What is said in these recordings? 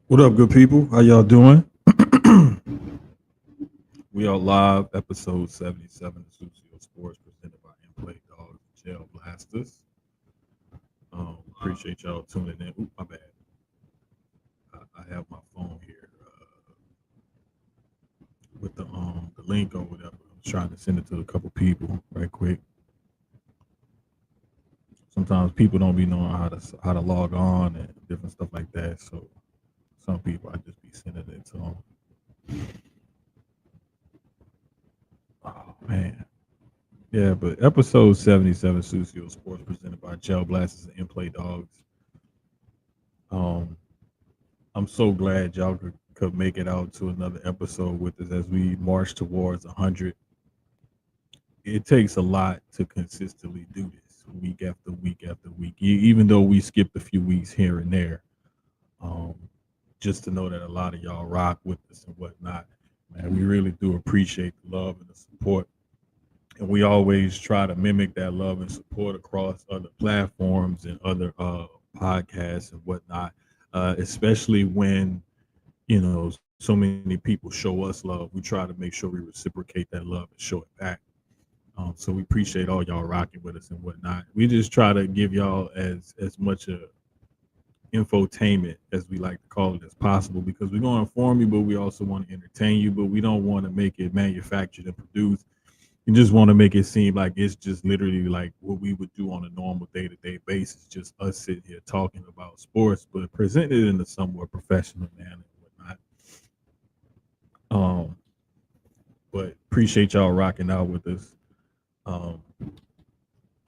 What up, good people? How y'all doing? We are live, episode 77 of Sucio Sports, presented by Inplay Dogs and Jail Blasters. Appreciate y'all tuning in. Oop, my bad. I have my phone here with the link or whatever. I was trying to send it to a couple people right quick. Sometimes people don't be knowing how to log on and different stuff like that. So some people I just be sending it to them. Oh man. Yeah, but episode 77 Sucio Sports presented by Gel Blasters and Inplay Dogs. Um, I'm so glad y'all could make it out to another episode with us as we march towards 100. It takes a lot to consistently do this week after week after week, even though we skipped a few weeks here and there. Um, just to know that a lot of y'all rock with us and whatnot. Man, we really do appreciate the love and the support, and we always try to mimic that love and support across other platforms and other podcasts and whatnot. Especially when so many people show us love, we try to make sure we reciprocate that love and show it back. So we appreciate all y'all rocking with us and whatnot. We just try to give y'all as much infotainment, as we like to call it, as possible, because we're going to inform you, but we also want to entertain you, but we don't want to make it manufactured and produced. You just want to make it seem like it's just literally like what we would do on a normal day-to-day basis, just us sitting here talking about sports, but presented in a somewhat professional manner and whatnot. Um, but appreciate y'all rocking out with us. Um,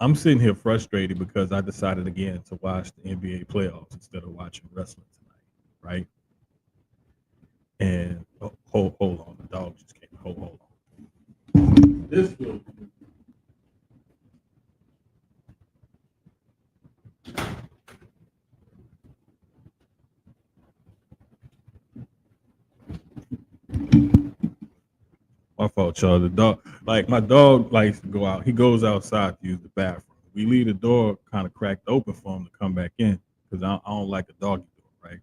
I'm sitting here frustrated because I decided again to watch the NBA playoffs instead of watching wrestling tonight, right? And hold on, the dog just came. Hold on. This will. My fault, y'all. The dog, like my dog, likes to go out. He goes outside to use the bathroom. We leave the door kind of cracked open for him to come back in because I don't like a doggy door, right?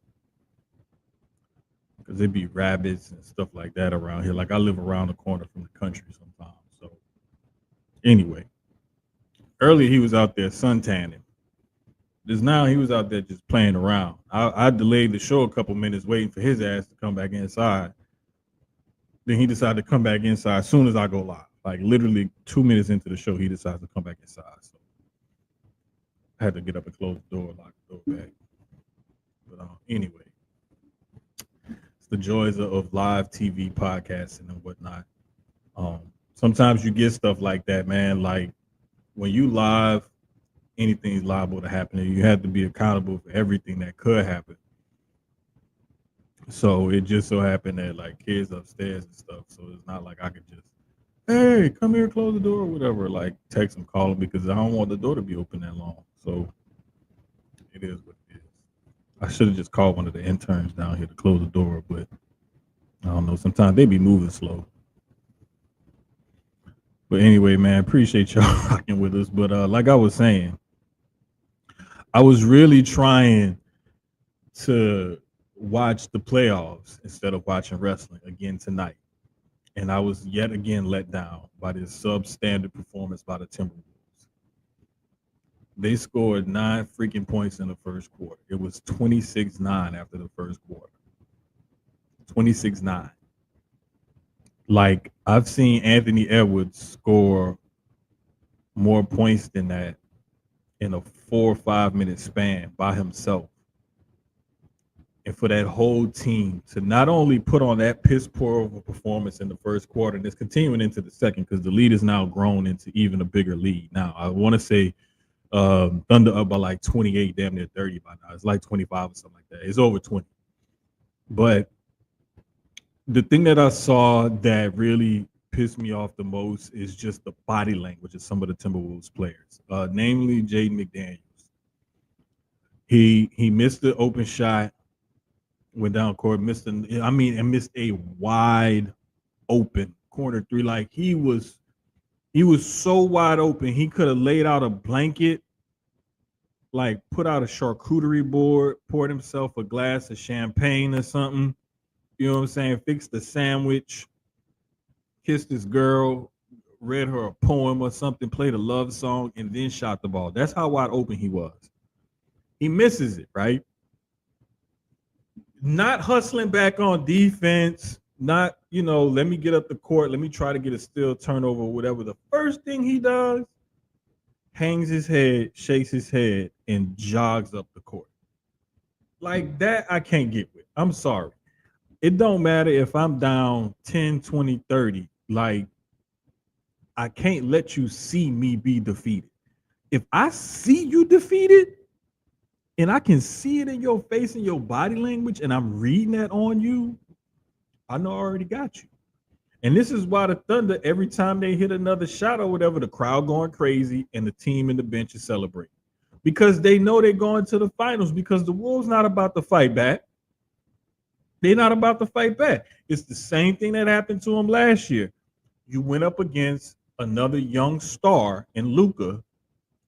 Because there be rabbits and stuff like that around here. Like I live around the corner from the country sometimes. So anyway, earlier he was out there suntanning. Just now he was out there just playing around. I delayed the show a couple minutes waiting for his ass to come back inside. Then he decided to come back inside as soon as I go live. Like literally 2 minutes into the show, he decides to come back inside. So I had to get up and close the door, lock the door back. But anyway, it's the joys of live TV podcasting and whatnot. Um, Sometimes you get stuff like that, man. Like when you live, anything's liable to happen, and you have to be accountable for everything that could happen. So it just so happened that like kids upstairs and stuff. So it's not like I could just, hey, come here, close the door, or whatever. Like text them, call them, because I don't want the door to be open that long. So it is what it is. I should have just called one of the interns down here to close the door, but I don't know. Sometimes they be moving slow. But anyway, man, appreciate y'all rocking with us. But like I was saying, I was really trying to watch the playoffs instead of watching wrestling again tonight. And I was yet again let down by this substandard performance by the Timberwolves. They scored 9 freaking points in the first quarter. It was 26-9 after the first quarter. 26-9. Like, I've seen Anthony Edwards score more points than that in a 4 or 5 minute span by himself. And for that whole team to not only put on that piss poor of a performance in the first quarter, and it's continuing into the second because the lead is now grown into even a bigger lead. Now, I want to say Thunder up by like 28, damn near 30 by now. It's like 25 or something like that. It's over 20. But the thing that I saw that really pissed me off the most is just the body language of some of the Timberwolves players, namely Jaden McDaniels. He missed the open shot, went down court, and missed a wide open corner three. Like he was so wide open, he could have laid out a blanket like put out a charcuterie board, poured himself a glass of champagne or something. You know what I'm saying? Fixed the sandwich, kissed this girl, read her a poem or something, played a love song, and then shot the ball. That's how wide open he was. He misses it, right? Not hustling back on defense, not, let me get up the court, let me try to get a steal, turnover, whatever. The first thing he does, hangs his head, shakes his head, and jogs up the court. Like that, I can't get with. I'm sorry. It don't matter if I'm down 10, 20, 30. Like, I can't let you see me be defeated. If I see you defeated and I can see it in your face and your body language and I'm reading that on you, I know I already got you. And this is why the Thunder, every time they hit another shot or whatever, the crowd going crazy and the team and the bench is celebrating. Because they know they're going to the finals, because the Wolves not about to fight back. They're not about to fight back. It's the same thing that happened to them last year. You went up against another young star in Luka,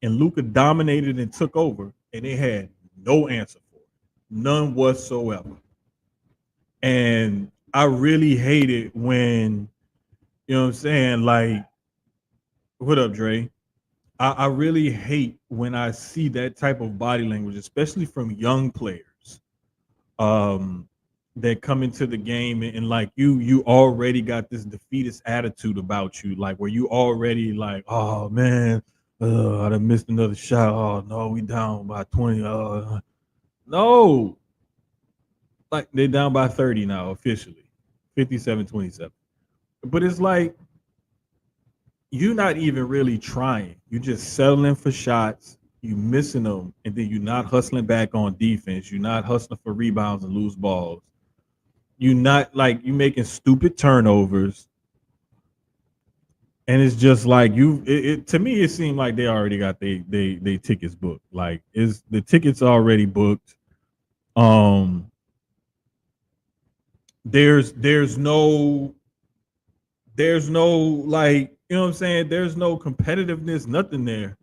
and Luka dominated and took over, and they had no answer for it. None whatsoever. And I really hate it when, you know what I'm saying, like, what up, Dre? I really hate when I see that type of body language, especially from young players, um, that come into the game and like you already got this defeatist attitude about you, like where you already like, oh man, I done missed another shot. Oh no, we down by 20. No, like they're down by 30 now officially, 57-27. But it's like you're not even really trying. You're just settling for shots. You missing them, and then you're not hustling back on defense. You're not hustling for rebounds and loose balls. You're not like you making stupid turnovers. And it's just like to me, it seemed like they already got they tickets booked. Like is the tickets already booked? Um, there's no like, you know what I'm saying? There's no competitiveness, nothing there.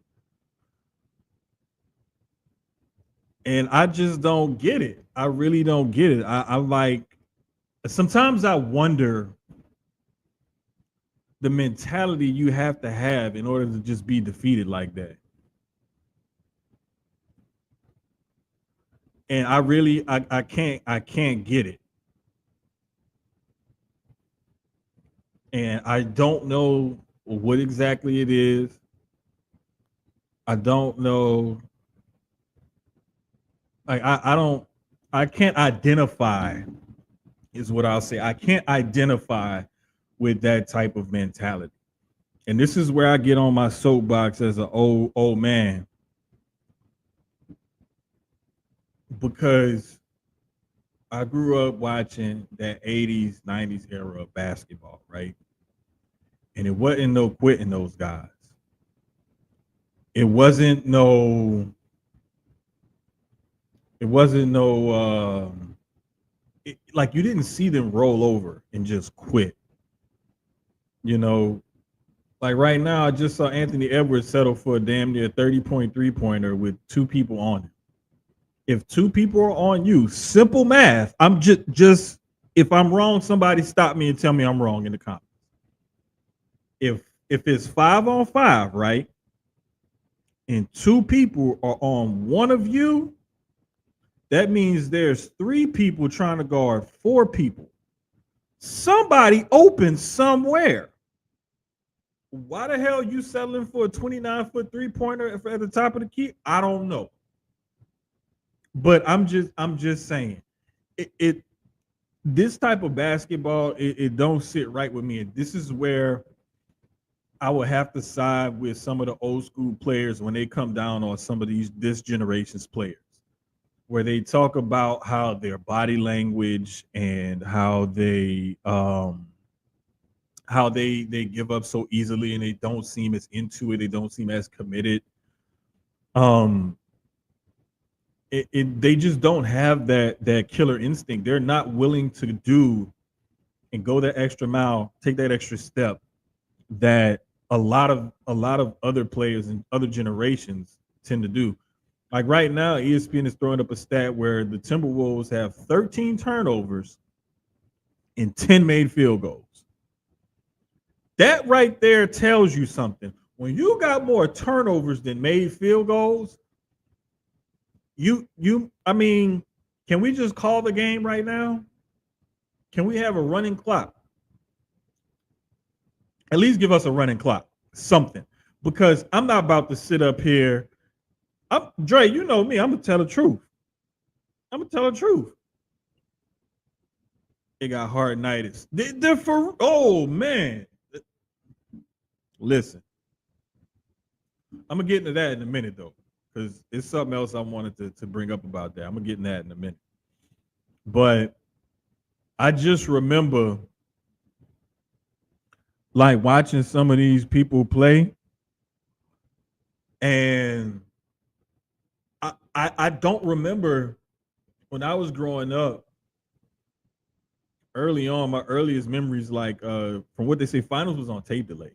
And I just don't get it. I really don't get it. I like sometimes I wonder the mentality you have to have in order to just be defeated like that. And I really I can't get it. And I don't know what exactly it is. I don't know. Like I can't identify is what I'll say. I can't identify with that type of mentality. And this is where I get on my soapbox as an old man, because I grew up watching that 80s, 90s era of basketball, right? And it wasn't no quitting those guys. It wasn't no, it wasn't no like you didn't see them roll over and just quit. You know, like right now, I just saw Anthony Edwards settle for a damn near 30-point three-pointer with two people on it. If two people are on you, simple math. I'm just if I'm wrong, somebody stop me and tell me I'm wrong in the comments. If it's 5-on-5, right? And two people are on one of you, that means there's three people trying to guard four people. Somebody open somewhere. Why the hell are you settling for a 29-foot three-pointer at the top of the key? I don't know. But I'm just saying, it this type of basketball, it don't sit right with me. And this is where I would have to side with some of the old school players when they come down on some of this generation's players, where they talk about how their body language and how they give up so easily and they don't seem as into it, they don't seem as committed. Um they just don't have that killer instinct. They're not willing to do and go that extra mile, take that extra step that a lot of other players and other generations tend to do. Like right now, ESPN is throwing up a stat where the Timberwolves have 13 turnovers and 10 made field goals. That right there tells you something. When you got more turnovers than made field goals, I mean, can we just call the game right now? Can we have a running clock? At least give us a running clock, something. Because I'm not about to sit up here. Dre, you know me. I'm gonna tell the truth. I'm gonna tell the truth. They got hardnitis. They're for oh man. Listen, I'm gonna get into that in a minute though, because it's something else I wanted to bring up about that. I'm gonna get into that in a minute. But I just remember like watching some of these people play, and I don't remember when I was growing up. Early on, my earliest memories, like from what they say, finals was on tape delay,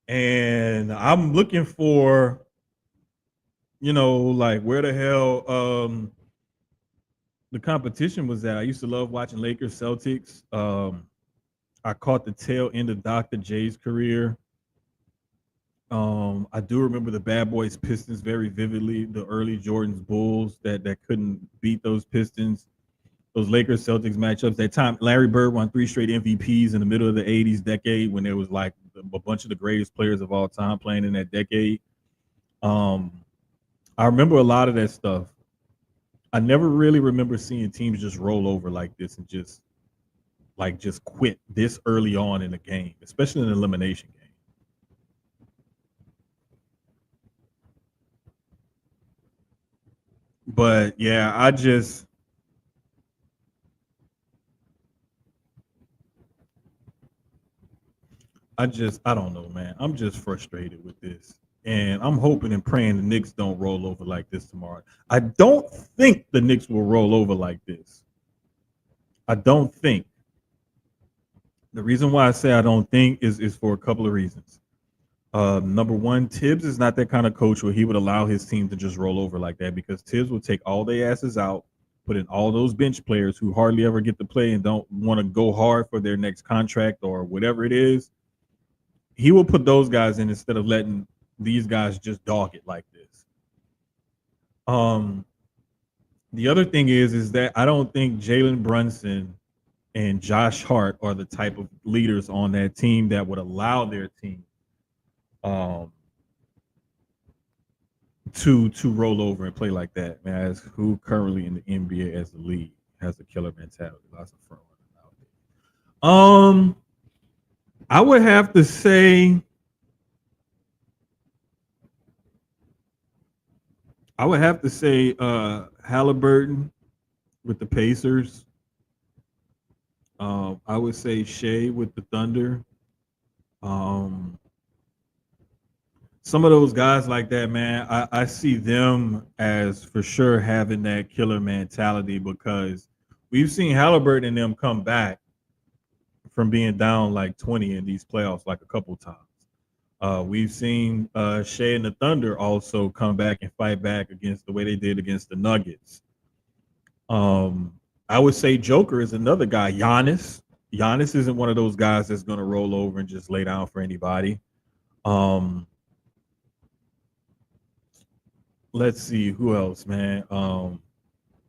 and I'm looking for, like where the hell the competition was at. I used to love watching Lakers Celtics. I caught the tail end of Dr. J's career. I do remember the Bad Boys Pistons very vividly. The early Jordan's Bulls that couldn't beat those Pistons. Those Lakers Celtics matchups. That time, Larry Bird won 3 straight MVPs in the middle of the '80s decade when there was like a bunch of the greatest players of all time playing in that decade. I remember a lot of that stuff. I never really remember seeing teams just roll over like this and just quit this early on in the game, especially in an elimination game. But yeah, I don't know, man. I'm just frustrated with this. And I'm hoping and praying the Knicks don't roll over like this tomorrow. I don't think the Knicks will roll over like this. I don't think. The reason why I say I don't think is for a couple of reasons. Number one, Tibbs is not that kind of coach where he would allow his team to just roll over like that, because Tibbs will take all their asses out, put in all those bench players who hardly ever get to play and don't want to go hard for their next contract or whatever it is. He will put those guys in instead of letting these guys just dog it like this. Um, the other thing is that I don't think Jalen Brunson and Josh Hart are the type of leaders on that team that would allow their team um, to roll over and play like that. Man, as who currently in the NBA as the league has a killer mentality. Lots of front running out there. I would have to say Halliburton with the Pacers. I would say Shea with the Thunder. Um, some of those guys like that, man, I see them as for sure having that killer mentality, because we've seen Halliburton and them come back from being down like 20 in these playoffs like a couple times. We've seen Shea and the Thunder also come back and fight back against the way they did against the Nuggets. Um, I would say Joker is another guy. Giannis isn't one of those guys that's going to roll over and just lay down for anybody. Um, let's see who else, man.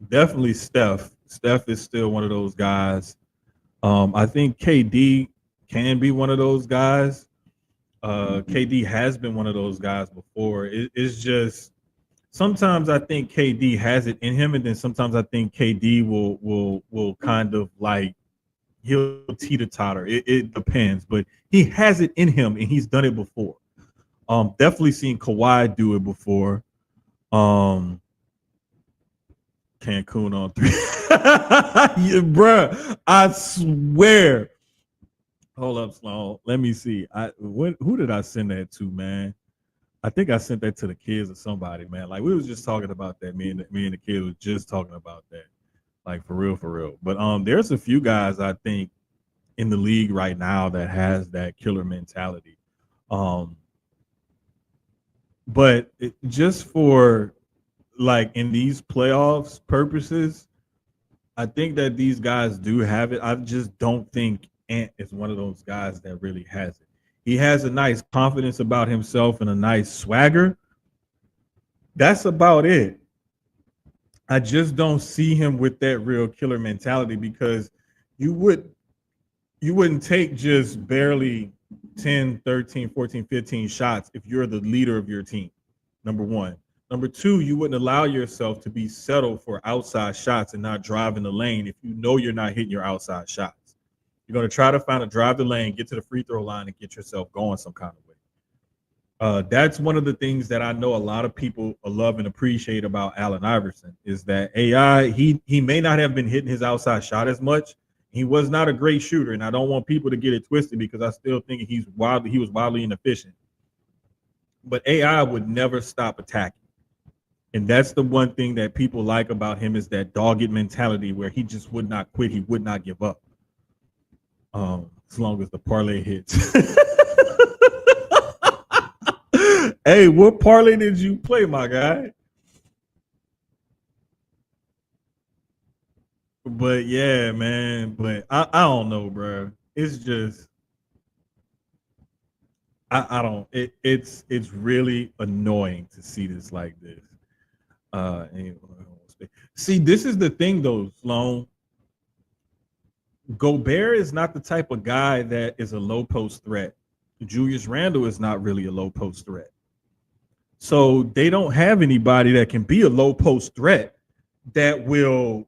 Definitely Steph. Steph is still one of those guys. I think KD can be one of those guys. KD has been one of those guys before. It's just sometimes I think KD has it in him, and then sometimes I think KD will kind of like he'll teeter totter. It depends, but he has it in him, and he's done it before. Definitely seen Kawhi do it before. Um, Cancun on 3, yeah, bruh. I swear. Hold up, Sloan. Let me see. Who did I send that to, man? I think I sent that to the kids or somebody, man. Like we was just talking about that. Me and the kids was just talking about that. Like for real, for real. But there's a few guys I think in the league right now that has that killer mentality. Um, But just for like in these playoffs purposes, I think that these guys do have it. I just don't think Ant is one of those guys that really has it. He has a nice confidence about himself and a nice swagger. That's about it. I just don't see him with that real killer mentality because you would you wouldn't take just barely 10, 13, 14, 15 shots if you're the leader of your team. Number one. Number two, you wouldn't allow yourself to be settled for outside shots and not drive in the lane if you know you're not hitting your outside shots. You're going to try to find a drive the lane, get to the free throw line, and get yourself going some kind of way. That's one of the things that I know a lot of people love and appreciate about Allen Iverson is that AI, he may not have been hitting his outside shot as much. He was not a great shooter, and I don't want people to get it twisted because I still think he was wildly inefficient. But AI would never stop attacking. And that's the one thing that people like about him is that dogged mentality where he just would not quit. He would not give up. As long as the parlay hits. Hey, what parlay did you play, my guy? But yeah, man. But I don't know, bro. It's just I don't. It's really annoying to see this like this. See, this is the thing though, Sloan. Gobert is not the type of guy that is a low post threat. Julius Randle is not really a low post threat. So they don't have anybody that can be a low post threat that will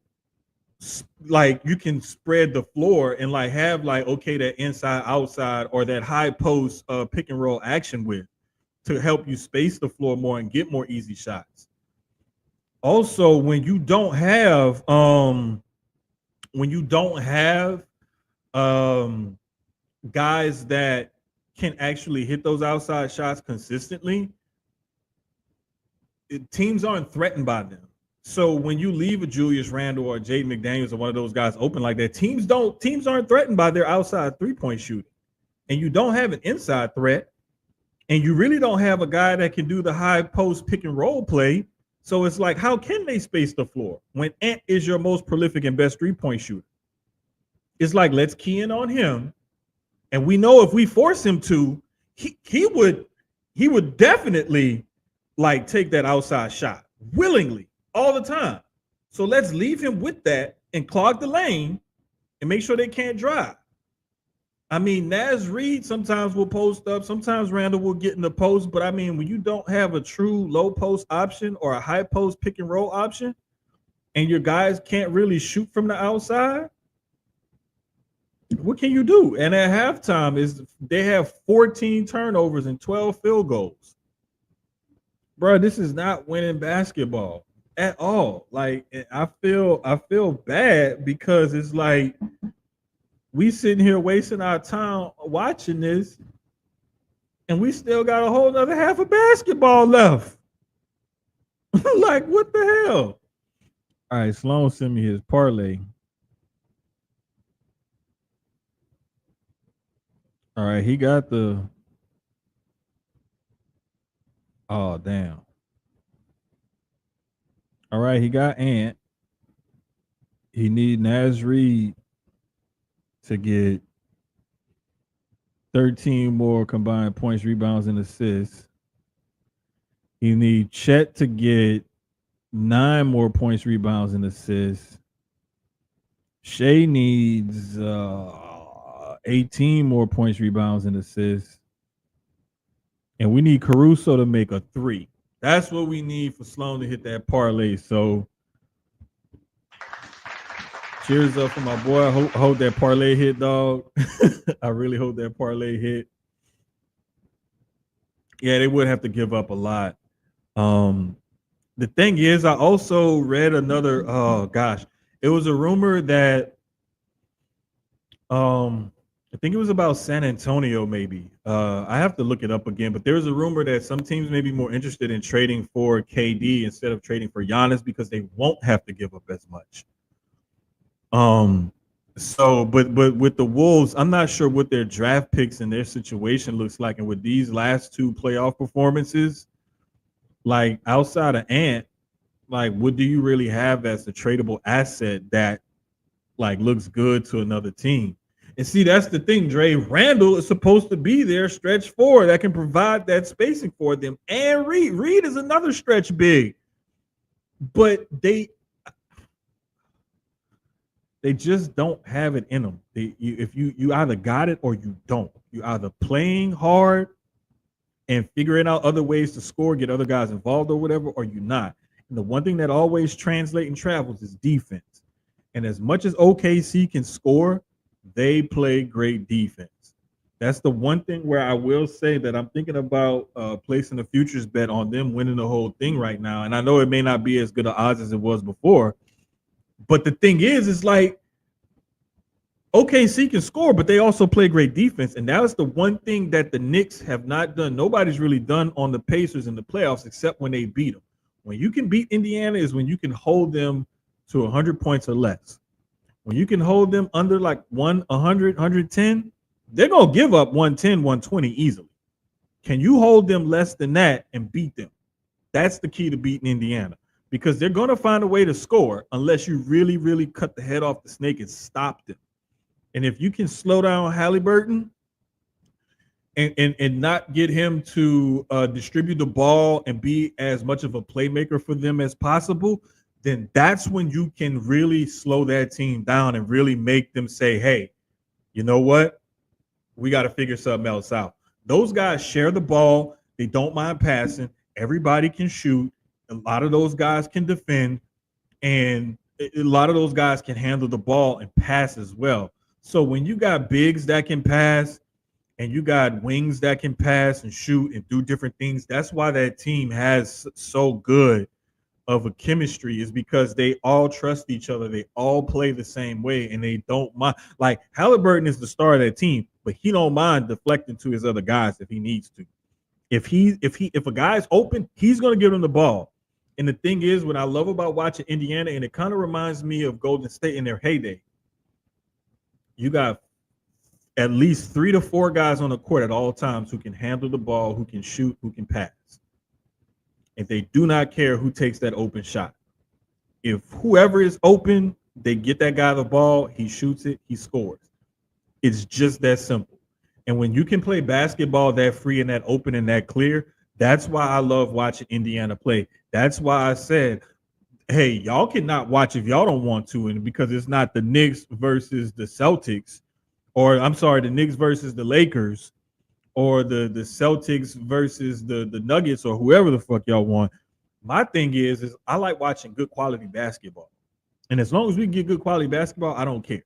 like you can spread the floor and like have like okay that inside outside or that high post pick and roll action with to help you space the floor more and get more easy shots. Also, when you don't have guys that can actually hit those outside shots consistently, teams aren't threatened by them. So when you leave a Julius Randle or Jaden McDaniels or one of those guys open like that, teams aren't threatened by their outside three-point shooting. And you don't have an inside threat, and you really don't have a guy that can do the high post pick and roll play. So it's like, how can they space the floor when Ant is your most prolific and best three-point shooter? It's like, let's key in on him. And we know if we force him to, he would definitely like take that outside shot willingly all the time. So let's leave him with that and clog the lane and make sure they can't drive. I mean, Naz Reid sometimes will post up. Sometimes Randall will get in the post. But, I mean, when you don't have a true low post option or a high post pick and roll option and your guys can't really shoot from the outside, what can you do? And at halftime, they have 14 turnovers and 12 field goals. Bro, this is not winning basketball at all. Like, I feel bad because it's like – we sitting here wasting our time watching this, and we still got a whole other half of basketball left. Like, what the hell? All right, Sloan sent me his parlay. All right, he got the. Oh, damn. All right, he got Ant. He need Naz Reid to get 13 more combined points, rebounds, and assists. You need Chet to get 9 more points, rebounds, and assists. Shea needs 18 more points, rebounds, and assists. And we need Caruso to make a 3. That's what we need for Sloan to hit that parlay. So cheers up for my boy. I hope that parlay hit, dog. I really hope that parlay hit. Yeah, they would have to give up a lot. The thing is, I also read another. Oh gosh, it was a rumor that I think it was about San Antonio. Maybe I have to look it up again. But there was a rumor that some teams may be more interested in trading for KD instead of trading for Giannis because they won't have to give up as much. So but with the Wolves, I'm not sure what their draft picks and their situation looks like. And with these last 2 playoff performances, Like outside of Ant, like what do you really have as a tradable asset that like looks good to another team? And see, that's the thing, Dre. Randall is supposed to be there, stretch four that can provide that spacing for them. And Reed is another stretch big. But they just don't have it in them. If you either got it or you don't. You either playing hard and figuring out other ways to score, get other guys involved or whatever, or you not. And the one thing that always translates and travels is defense. And as much as OKC can score, they play great defense. That's the one thing where I will say that I'm thinking about placing a futures bet on them winning the whole thing right now. And I know it may not be as good of odds as it was before, but the thing is like OKC can score, but they also play great defense. And that was the one thing that the Knicks have not done. Nobody's really done on the Pacers in the playoffs except when they beat them. When you can beat Indiana is when you can hold them to 100 points or less. When you can hold them under like 100, 110, they're going to give up 110, 120 easily. Can you hold them less than that and beat them? That's the key to beating Indiana, because they're going to find a way to score unless you really, really cut the head off the snake and stop them. And if you can slow down Halliburton and not get him to distribute the ball and be as much of a playmaker for them as possible, then that's when you can really slow that team down and really make them say, hey, you know what? We got to figure something else out. Those guys share the ball. They don't mind passing. Everybody can shoot. A lot of those guys can defend. And a lot of those guys can handle the ball and pass as well. So when you got bigs that can pass and you got wings that can pass and shoot and do different things, that's why that team has so good of a chemistry, is because they all trust each other. They all play the same way and they don't mind. Like Halliburton is the star of that team, but he don't mind deflecting to his other guys if he needs to. If a guy's open, he's going to give him the ball. And the thing is, what I love about watching Indiana, and it kind of reminds me of Golden State in their heyday, you got at least 3 to 4 guys on the court at all times who can handle the ball, who can shoot, who can pass. If they do not care who takes that open shot. If whoever is open, they get that guy the ball, he shoots it, he scores. It's just that simple. And when you can play basketball that free and that open and that clear, that's why I love watching Indiana play. That's why I said, hey, y'all cannot watch if y'all don't want to, and because it's not the Knicks versus the Celtics, or I'm sorry, the Knicks versus the Lakers, or the Celtics versus the Nuggets, or whoever the fuck y'all want. My thing is I like watching good quality basketball. And as long as we get good quality basketball, I don't care.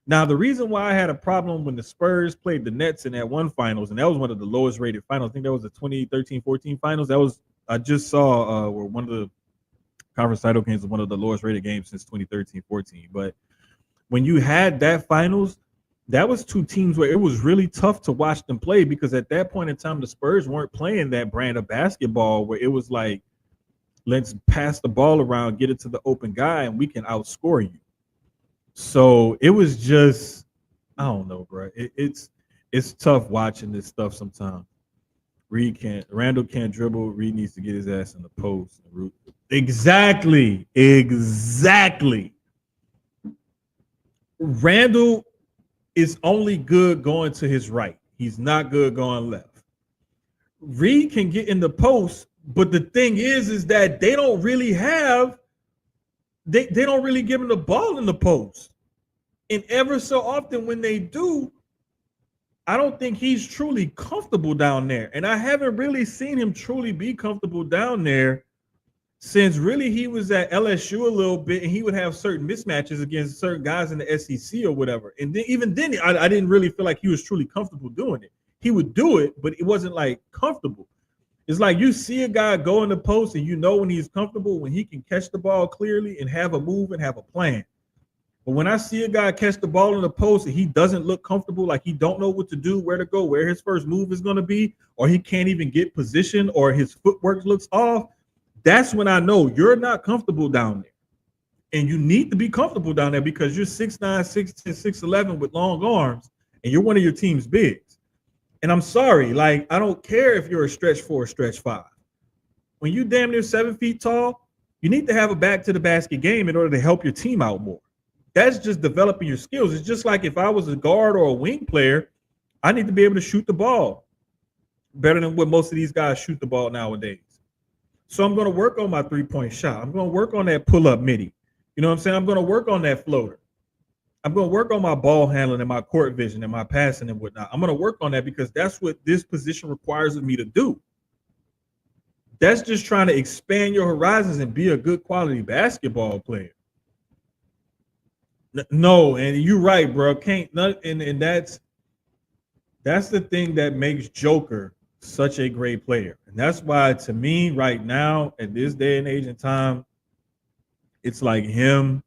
Now, the reason why I had a problem when the Spurs played the Nets in that one finals, and that was one of the lowest rated finals. I think that was the 2013-14 finals. I just saw where one of the conference title games was one of the lowest rated games since 2013-14. But when you had that finals, that was two teams where it was really tough to watch them play, because at that point in time, the Spurs weren't playing that brand of basketball where it was like, let's pass the ball around, get it to the open guy, and we can outscore you. So it was just, I don't know, bro. It's tough watching this stuff sometimes. Randall can't dribble. Reed needs to get his ass in the post. Exactly. Randall is only good going to his right. He's not good going left. Reed can get in the post, but the thing is that they don't really give him the ball in the post. And ever so often when they do, I don't think he's truly comfortable down there. And I haven't really seen him truly be comfortable down there since really he was at LSU a little bit, and he would have certain mismatches against certain guys in the SEC or whatever. And then even then, I didn't really feel like he was truly comfortable doing it. He would do it, but it wasn't like comfortable. It's like you see a guy go in the post and you know when he's comfortable, when he can catch the ball clearly and have a move and have a plan. But when I see a guy catch the ball in the post and he doesn't look comfortable, like he don't know what to do, where to go, where his first move is going to be, or he can't even get position, or his footwork looks off, that's when I know you're not comfortable down there. And you need to be comfortable down there because you're 6'9", 6'10", 6'11" with long arms, and you're one of your team's bigs. And I'm sorry, like, I don't care if you're a stretch 4, stretch 5. when you damn near 7 feet tall, you need to have a back to the basket game in order to help your team out more. That's just developing your skills. It's just like if I was a guard or a wing player, I need to be able to shoot the ball better than what most of these guys shoot the ball nowadays. So I'm going to work on my 3-point shot. I'm going to work on that pull-up midi. You know what I'm saying? I'm going to work on that floater. I'm going to work on my ball handling and my court vision and my passing and whatnot. I'm going to work on that because that's what this position requires of me to do. That's just trying to expand your horizons and be a good quality basketball player. No, and you're right, bro. And that's the thing that makes Joker such a great player. And that's why, to me, right now, at this day and age and time, it's like him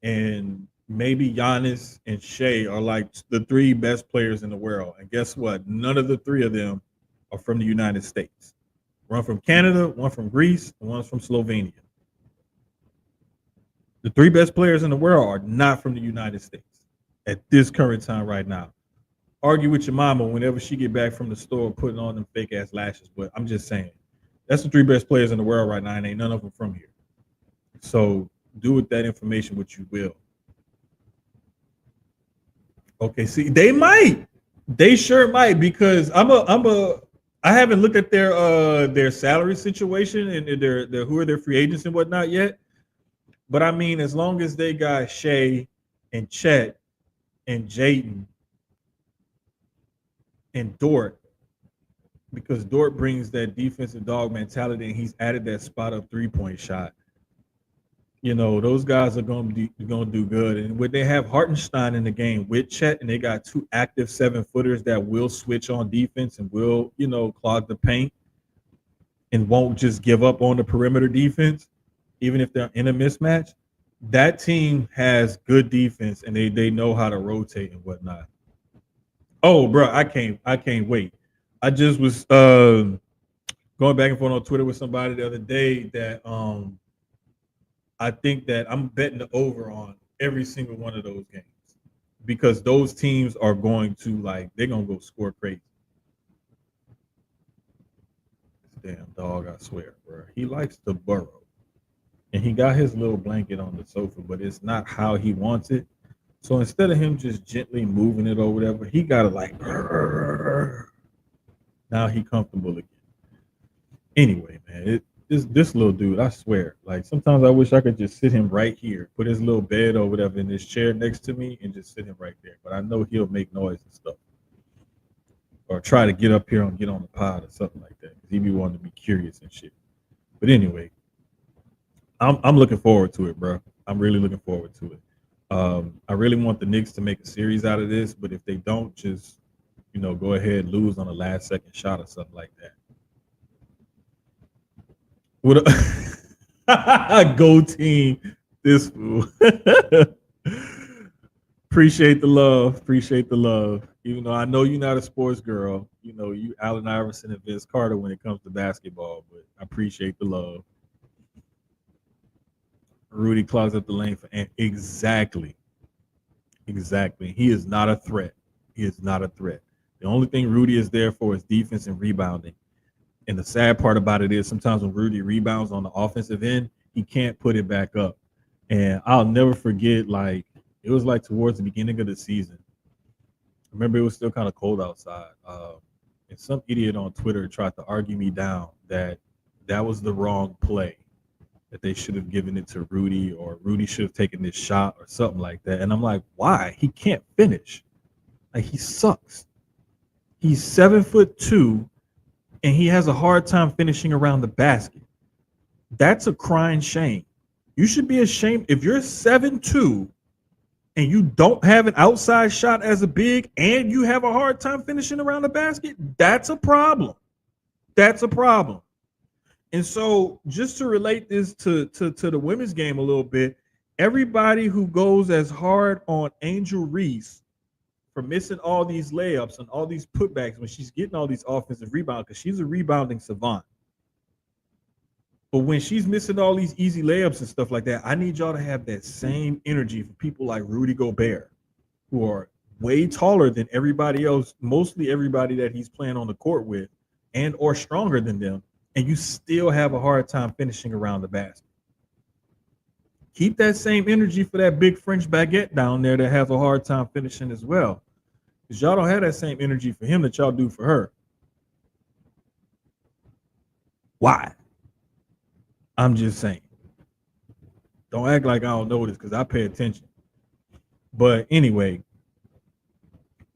and maybe Giannis and Shea are like the 3 best players in the world. And guess what? None of the 3 of them are from the United States. One from Canada, one from Greece, and one's from Slovenia. The 3 best players in the world are not from the United States at this current time right now. Argue with your mama whenever she get back from the store putting on them fake ass lashes. But I'm just saying, that's the 3 best players in the world right now, and ain't none of them from here. So do with that information what you will. Okay, see, they sure might, because I haven't looked at their salary situation and their who are their free agents and whatnot yet. But I mean, as long as they got Shea and Chet and Jayden and Dort, because Dort brings that defensive dog mentality and he's added that spot up 3-point shot. You know, those guys are going to do good. And when they have Hartenstein in the game with Chet, and they got 2 active 7-footers that will switch on defense and will, clog the paint and won't just give up on the perimeter defense, even if they're in a mismatch, that team has good defense and they know how to rotate and whatnot. Oh, bro, I can't wait. I just was going back and forth on Twitter with somebody the other day that I think that I'm betting the over on every single one of those games, because those teams are going to they're going to go score crazy. This damn dog, I swear, bro. He likes to burrow. And he got his little blanket on the sofa, but it's not how he wants it. So instead of him just gently moving it or whatever, he got to now he comfortable again. Anyway, man, this little dude, I swear, sometimes I wish I could just sit him right here, put his little bed or whatever in this chair next to me and just sit him right there. But I know he'll make noise and stuff, or try to get up here and get on the pod or something like that, because he be wanting to be curious and shit. But anyway, I'm looking forward to it, bro. I'm really looking forward to it. I really want the Knicks to make a series out of this, but if they don't, just go ahead and lose on a last-second shot or something like that. What a go team, this fool. Appreciate the love. Even though I know you're not a sports girl, you Allen Iverson and Vince Carter when it comes to basketball, but I appreciate the love. Rudy clogs up the lane for exactly. He is not a threat. The only thing Rudy is there for is defense and rebounding. And the sad part about it is sometimes when Rudy rebounds on the offensive end, he can't put it back up. And I'll never forget, it was towards the beginning of the season. I remember it was still kind of cold outside. And some idiot on Twitter tried to argue me down that was the wrong play, that they should have given it to Rudy, or Rudy should have taken this shot or something like that. And I'm like, why? He can't finish. He sucks. He's 7'2", and he has a hard time finishing around the basket. That's a crying shame. You should be ashamed if you're 7'2" and you don't have an outside shot as a big and you have a hard time finishing around the basket. That's a problem. And so just to relate this to the women's game a little bit, everybody who goes as hard on Angel Reese for missing all these layups and all these putbacks when she's getting all these offensive rebounds, because she's a rebounding savant. But when she's missing all these easy layups and stuff like that, I need y'all to have that same energy for people like Rudy Gobert, who are way taller than everybody else, mostly everybody that he's playing on the court with, and or stronger than them. and you still have a hard time finishing around the basket. Keep that same energy for that big French baguette down there that has a hard time finishing as well. Because y'all don't have that same energy for him that y'all do for her. Why? I'm just saying. Don't act like I don't know this because I pay attention. But anyway,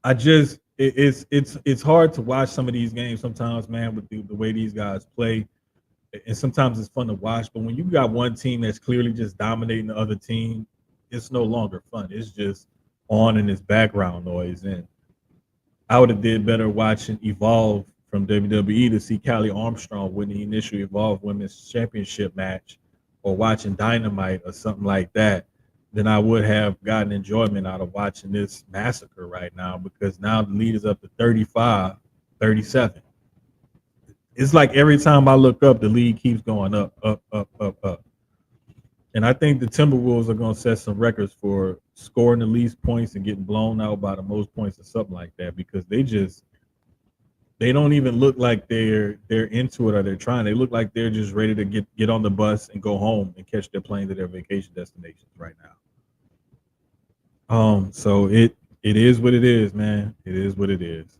it's hard to watch some of these games sometimes, man, with the way these guys play. And sometimes it's fun to watch. But when you got one team that's clearly just dominating the other team, it's no longer fun. It's just on and it's background noise. And I would have did better watching Evolve from WWE to see Callie Armstrong win the initial Evolve Women's Championship match, or watching Dynamite or something like that, than I would have gotten enjoyment out of watching this massacre right now, because now the lead is up to 35-37. It's like every time I look up, the lead keeps going up, up, up, up, up. And I think the Timberwolves are going to set some records for scoring the least points and getting blown out by the most points or something like that, because they don't even look like they're into it or they're trying. They look like they're just ready to get on the bus and go home and catch their plane to their vacation destinations right now. So it is what it is, man. It is what it is.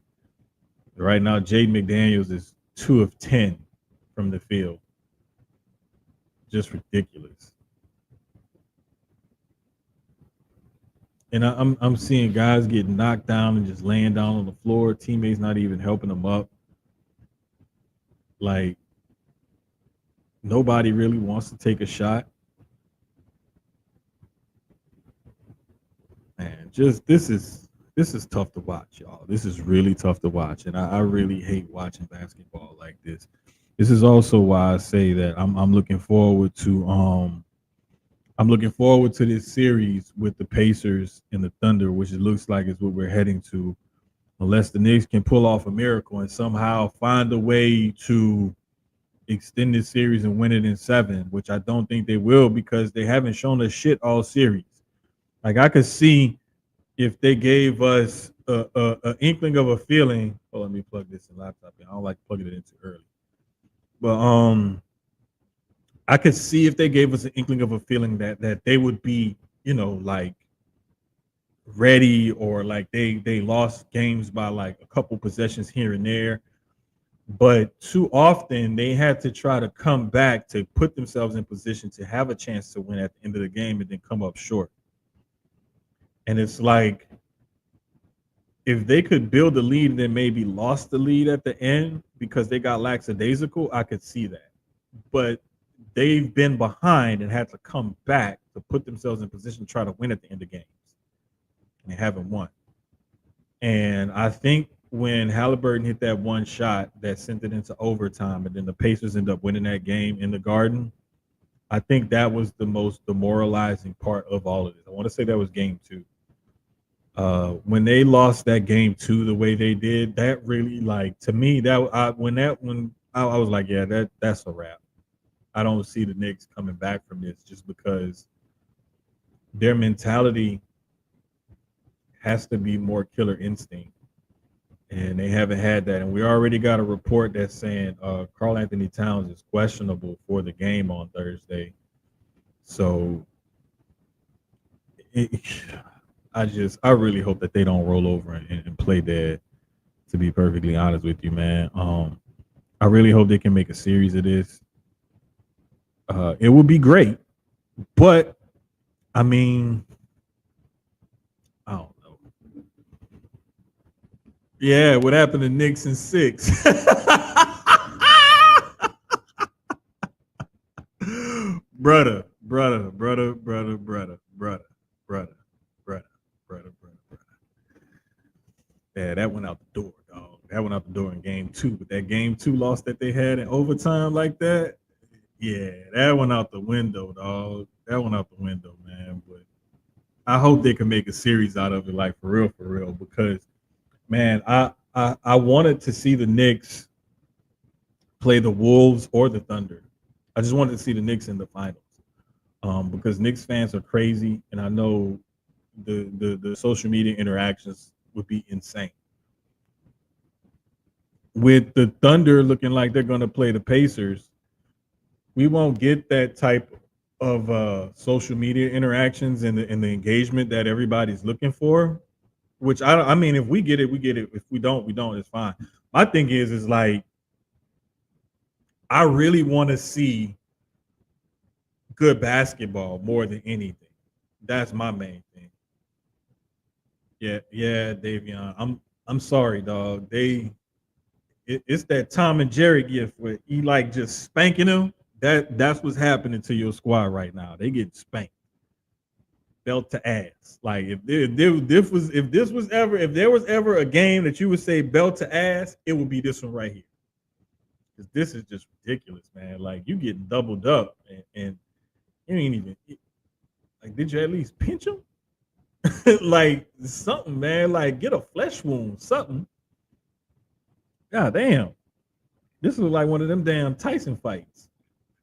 Right now, Jaden McDaniels is 2 of 10 from the field. Just ridiculous. And I'm seeing guys getting knocked down and just laying down on the floor. Teammates not even helping them up. Like, nobody really wants to take a shot. Man, just this is tough to watch, y'all. This is really tough to watch, and I really hate watching basketball like this. This is also why I say that I'm looking forward to this series with the Pacers and the Thunder, which it looks like is what we're heading to, unless the Knicks can pull off a miracle and somehow find a way to extend this series and win it in 7, which I don't think they will, because they haven't shown us shit all series. Like, I could see if they gave us a inkling of a feeling. Oh, let me plug this in laptop in. I don't like plugging it in too early. But I could see if they gave us an inkling of a feeling that they would be, like, ready, or like they lost games by like a couple possessions here and there. But too often they had to try to come back to put themselves in position to have a chance to win at the end of the game and then come up short. And it's like, if they could build a lead and then maybe lost the lead at the end because they got lackadaisical, I could see that. But they've been behind and had to come back to put themselves in position to try to win at the end of games. And they haven't won. And I think when Halliburton hit that one shot that sent it into overtime, and then the Pacers end up winning that game in the Garden, I think that was the most demoralizing part of all of this. I want to say that was game 2. When they lost that game 2 the way they did, that really, like, to me, I was like, yeah, that's a wrap. I don't see the Knicks coming back from this, just because their mentality has to be more killer instinct, and they haven't had that. And we already got a report that's saying Karl Anthony Towns is questionable for the game on Thursday. So I really hope that they don't roll over and play dead, to be perfectly honest with you, man. I really hope they can make a series of this. It would be great, but I mean, I don't know. Yeah, what happened to Knicks in 6? brother. Yeah, that went out the door, dog. That went out the door in game 2. But that game 2 loss that they had in overtime like that, yeah, that went out the window, dog. That went out the window, man. But I hope they can make a series out of it, like, for real, because, man, I wanted to see the Knicks play the Wolves or the Thunder. I just wanted to see the Knicks in the finals, because Knicks fans are crazy, and I know the social media interactions would be insane. with the Thunder looking like they're going to play the Pacers, we won't get that type of social media interactions and the engagement that everybody's looking for. Which I mean, if we get it, we get it. If we don't, we don't. It's fine. My thing is like I really want to see good basketball more than anything. That's my main thing. Yeah, Davion. I'm sorry, dog. It's that Tom and Jerry gift where he like just spanking them. That's what's happening to your squad right now. They get spanked, belt to ass. Like if there was ever a game that you would say belt to ass, it would be this one right here. Because this is just ridiculous, man. Like you getting doubled up and you ain't even like. Did you at least pinch him? Like something, man. Like get a flesh wound, something. God damn. This is like one of them damn Tyson fights.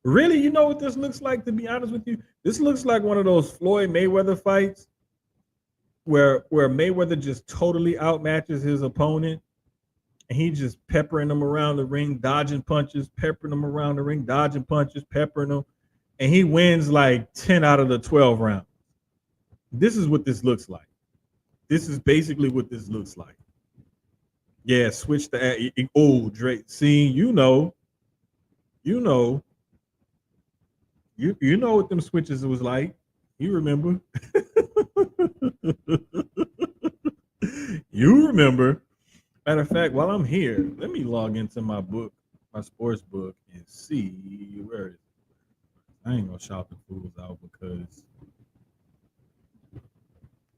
Really, you know what this looks like, to be honest with you? This looks like one of those Floyd Mayweather fights where Mayweather just totally outmatches his opponent and he just peppering him around the ring, dodging punches, peppering him around the ring, dodging punches, peppering him, and he wins like 10 out of the 12 rounds. This is what this looks like. This is basically what this looks like. Yeah, switch the Drake. See, you know what them switches was like. You remember? You remember? Matter of fact, while I'm here, let me log into my book, my sports book, and see where it is. I ain't gonna shout the fools out because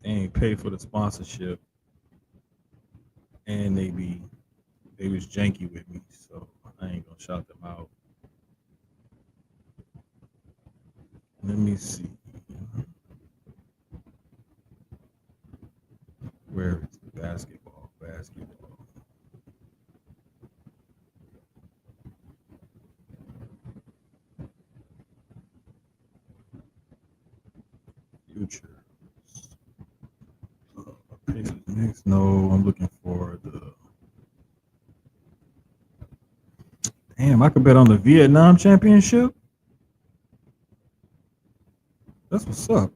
they ain't paid for the sponsorship, and they was janky with me, so I ain't gonna shout them out. Let me see. Where is the basketball? Future. Next, no, I'm looking for the. Damn, I could bet on the Vietnam Championship. That's what's up.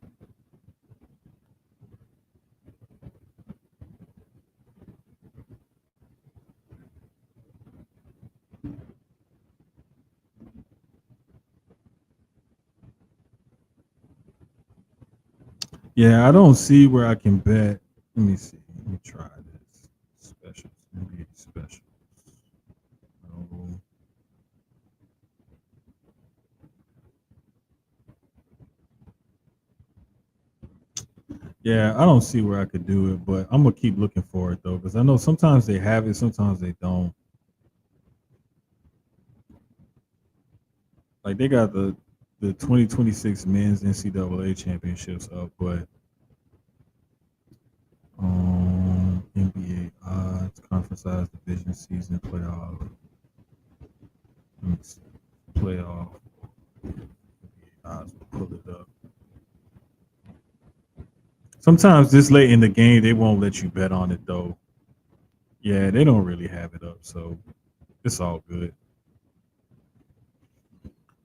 Yeah, I don't see where I can bet. Let me see. Let me try this. Specials. NBA specials. No. Yeah, I don't see where I could do it, but I'm gonna keep looking for it though, because I know sometimes they have it, sometimes they don't. Like they got the 2026 men's NCAA championships up, but NBA odds, conference size, division season, playoff, let me see, playoff odds. We'll pull it up. Sometimes this late in the game, they won't let you bet on it though. Yeah, they don't really have it up, so it's all good.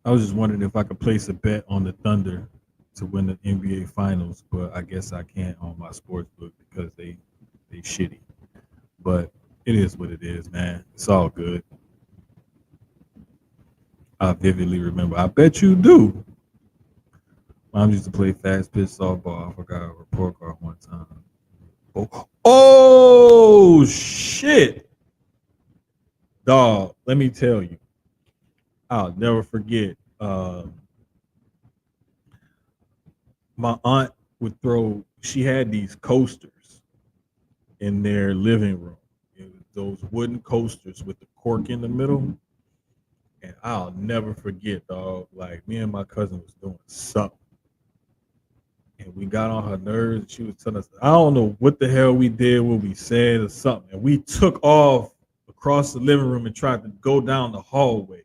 I was just wondering if I could place a bet on the Thunder to win the NBA Finals, but I guess I can't on my sports book because they shitty. But it is what it is, man. It's all good. I vividly remember. I bet you do. Mom used to play fast pitch softball. I forgot a report card one time. Oh shit, dog. Let me tell you, I'll never forget. My aunt would throw. She had these coasters in their living room. Those wooden coasters with the cork in the middle. And I'll never forget, dog. Like me and my cousin was doing something. And we got on her nerves. She was telling us, I don't know what the hell we did, what we said or something. And we took off across the living room and tried to go down the hallway.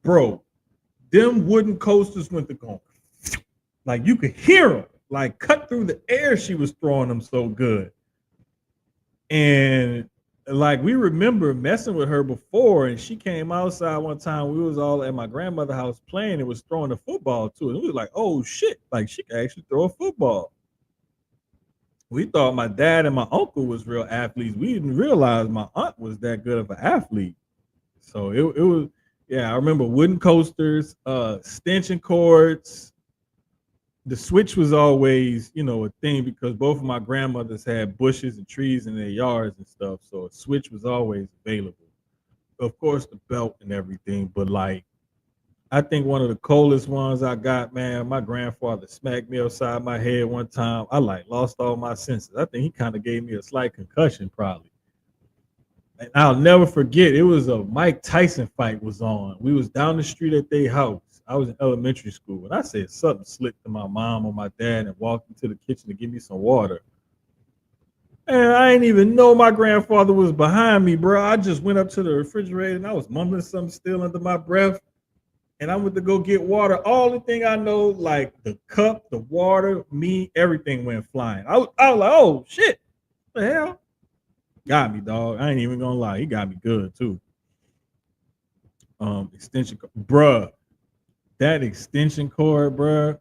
Bro, them wooden coasters went to go. Like you could hear them, like cut through the air. She was throwing them so good. And like we remember messing with her before, and she came outside one time. We was all at my grandmother's house playing and was throwing a football too. And we was like, oh shit, like she can actually throw a football. We thought my dad and my uncle was real athletes. We didn't realize my aunt was that good of an athlete. So it was, yeah, I remember wooden coasters, extension cords. The switch was always, a thing because both of my grandmothers had bushes and trees in their yards and stuff. So a switch was always available. Of course, the belt and everything, but like I think one of the coldest ones I got, man, my grandfather smacked me upside my head one time. I like lost all my senses. I think he kind of gave me a slight concussion, probably. And I'll never forget. It was a Mike Tyson fight was on. We was down the street at their house. I was in elementary school, and I said something slick to my mom or my dad, and walked into the kitchen to give me some water. And I didn't even know my grandfather was behind me, bro. I just went up to the refrigerator and I was mumbling something still under my breath. And I went to go get water. All the thing I know, like the cup, the water, me, everything went flying. I was like, oh shit, what the hell? Got me, dog. I ain't even gonna lie. He got me good too. Extension, bruh. That extension cord, bruh.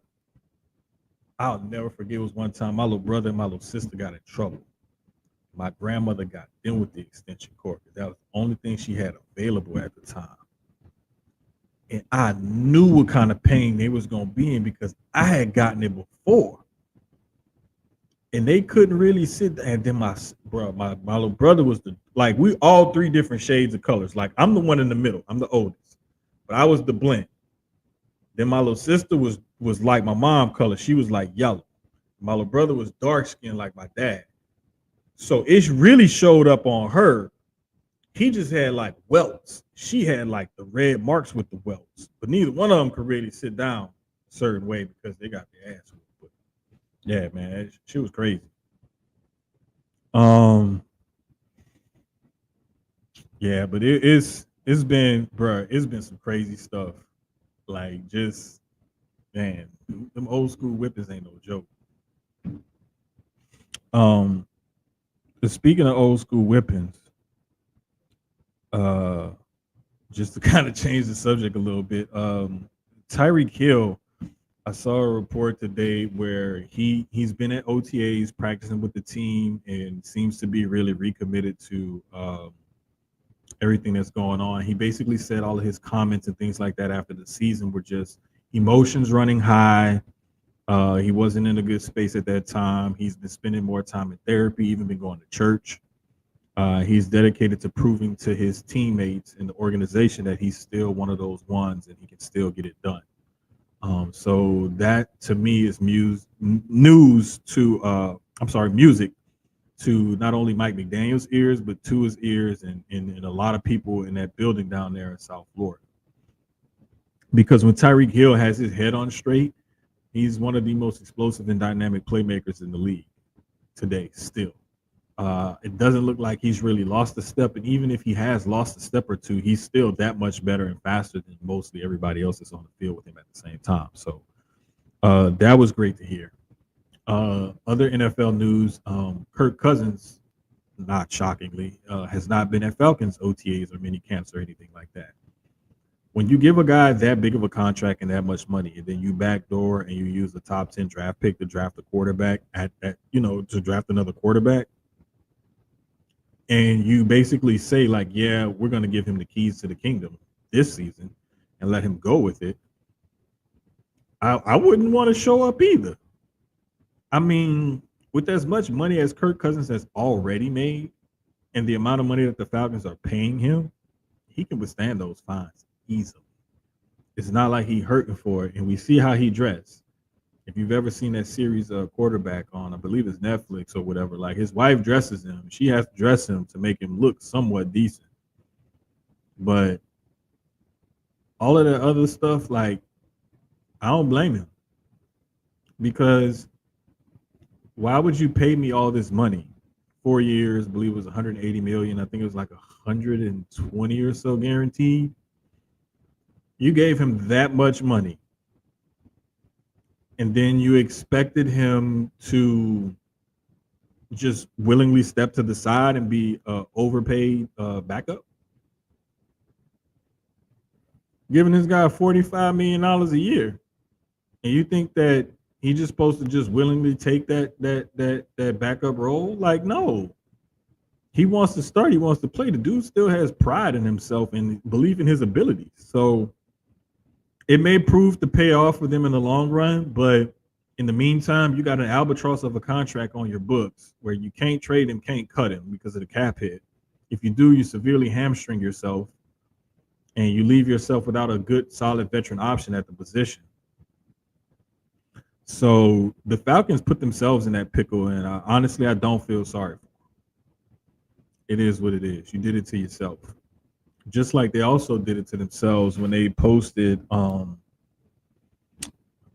I'll never forget. It was one time my little brother and my little sister got in trouble. My grandmother got in with the extension cord because that was the only thing she had available at the time. And I knew what kind of pain they was gonna be in because I had gotten it before. And they couldn't really sit there. And then my little brother was like we all three different shades of colors. Like I'm the one in the middle. I'm the oldest. But I was the blend. Then my little sister was like my mom color. She was like yellow. My little brother was dark skinned like my dad. So it really showed up on her. He just had like welts. She had like the red marks with the welts. But neither one of them could really sit down a certain way because they got their ass whipped. But yeah, man, she was crazy. Um, yeah, but it's been, bruh, it's been some crazy stuff. Like just man, them old school whippings ain't no joke. Um, speaking of old school whippings, uh, just to kind of change the subject a little bit, Tyreek Hill. I saw a report today where he's been at OTAs practicing with the team and seems to be really recommitted to everything that's going on. He basically said all of his comments and things like that after the season were just emotions running high. He wasn't in a good space at that time. He's been spending more time in therapy, even been going to church. He's dedicated to proving to his teammates in the organization that he's still one of those ones and he can still get it done. So that to me is news to music to not only Mike McDaniel's ears, but to his ears and a lot of people in that building down there in South Florida. Because when Tyreek Hill has his head on straight, he's one of the most explosive and dynamic playmakers in the league today, still. It doesn't look like he's really lost a step. And even if he has lost a step or two, he's still that much better and faster than mostly everybody else that's on the field with him at the same time. So that was great to hear. Other NFL news, Kirk Cousins, not shockingly, has not been at Falcons OTAs or mini camps or anything like that. When you give a guy that big of a contract and that much money, and then you backdoor and you use the top 10 draft pick to draft a quarterback to draft another quarterback, and you basically say like, yeah, we're going to give him the keys to the kingdom this season and let him go with it. I wouldn't want to show up either. I mean, with as much money as Kirk Cousins has already made and the amount of money that the Falcons are paying him, he can withstand those fines easily. It's not like he hurting for it. And we see how he dressed. If you've ever seen that series of Quarterback on, I believe it's Netflix or whatever, like his wife dresses him. She has to dress him to make him look somewhat decent. But all of that other stuff, like, I don't blame him. Because why would you pay me all this money? 4 years, I believe it was 180 million. I think it was like 120 or so guaranteed. You gave him that much money. And then you expected him to just willingly step to the side and be overpaid backup? Giving this guy $45 million a year, and you think that he's just supposed to just willingly take that backup role? Like, no. He wants to start. He wants to play. The dude still has pride in himself and belief in his abilities. So it may prove to pay off for them in the long run, but in the meantime, you got an albatross of a contract on your books where you can't trade him, can't cut him because of the cap hit. If you do, you severely hamstring yourself and you leave yourself without a good, solid veteran option at the position. So the Falcons put themselves in that pickle, and honestly, I don't feel sorry for them. It is what it is. You did it to yourself. Just like they also did it to themselves when they posted.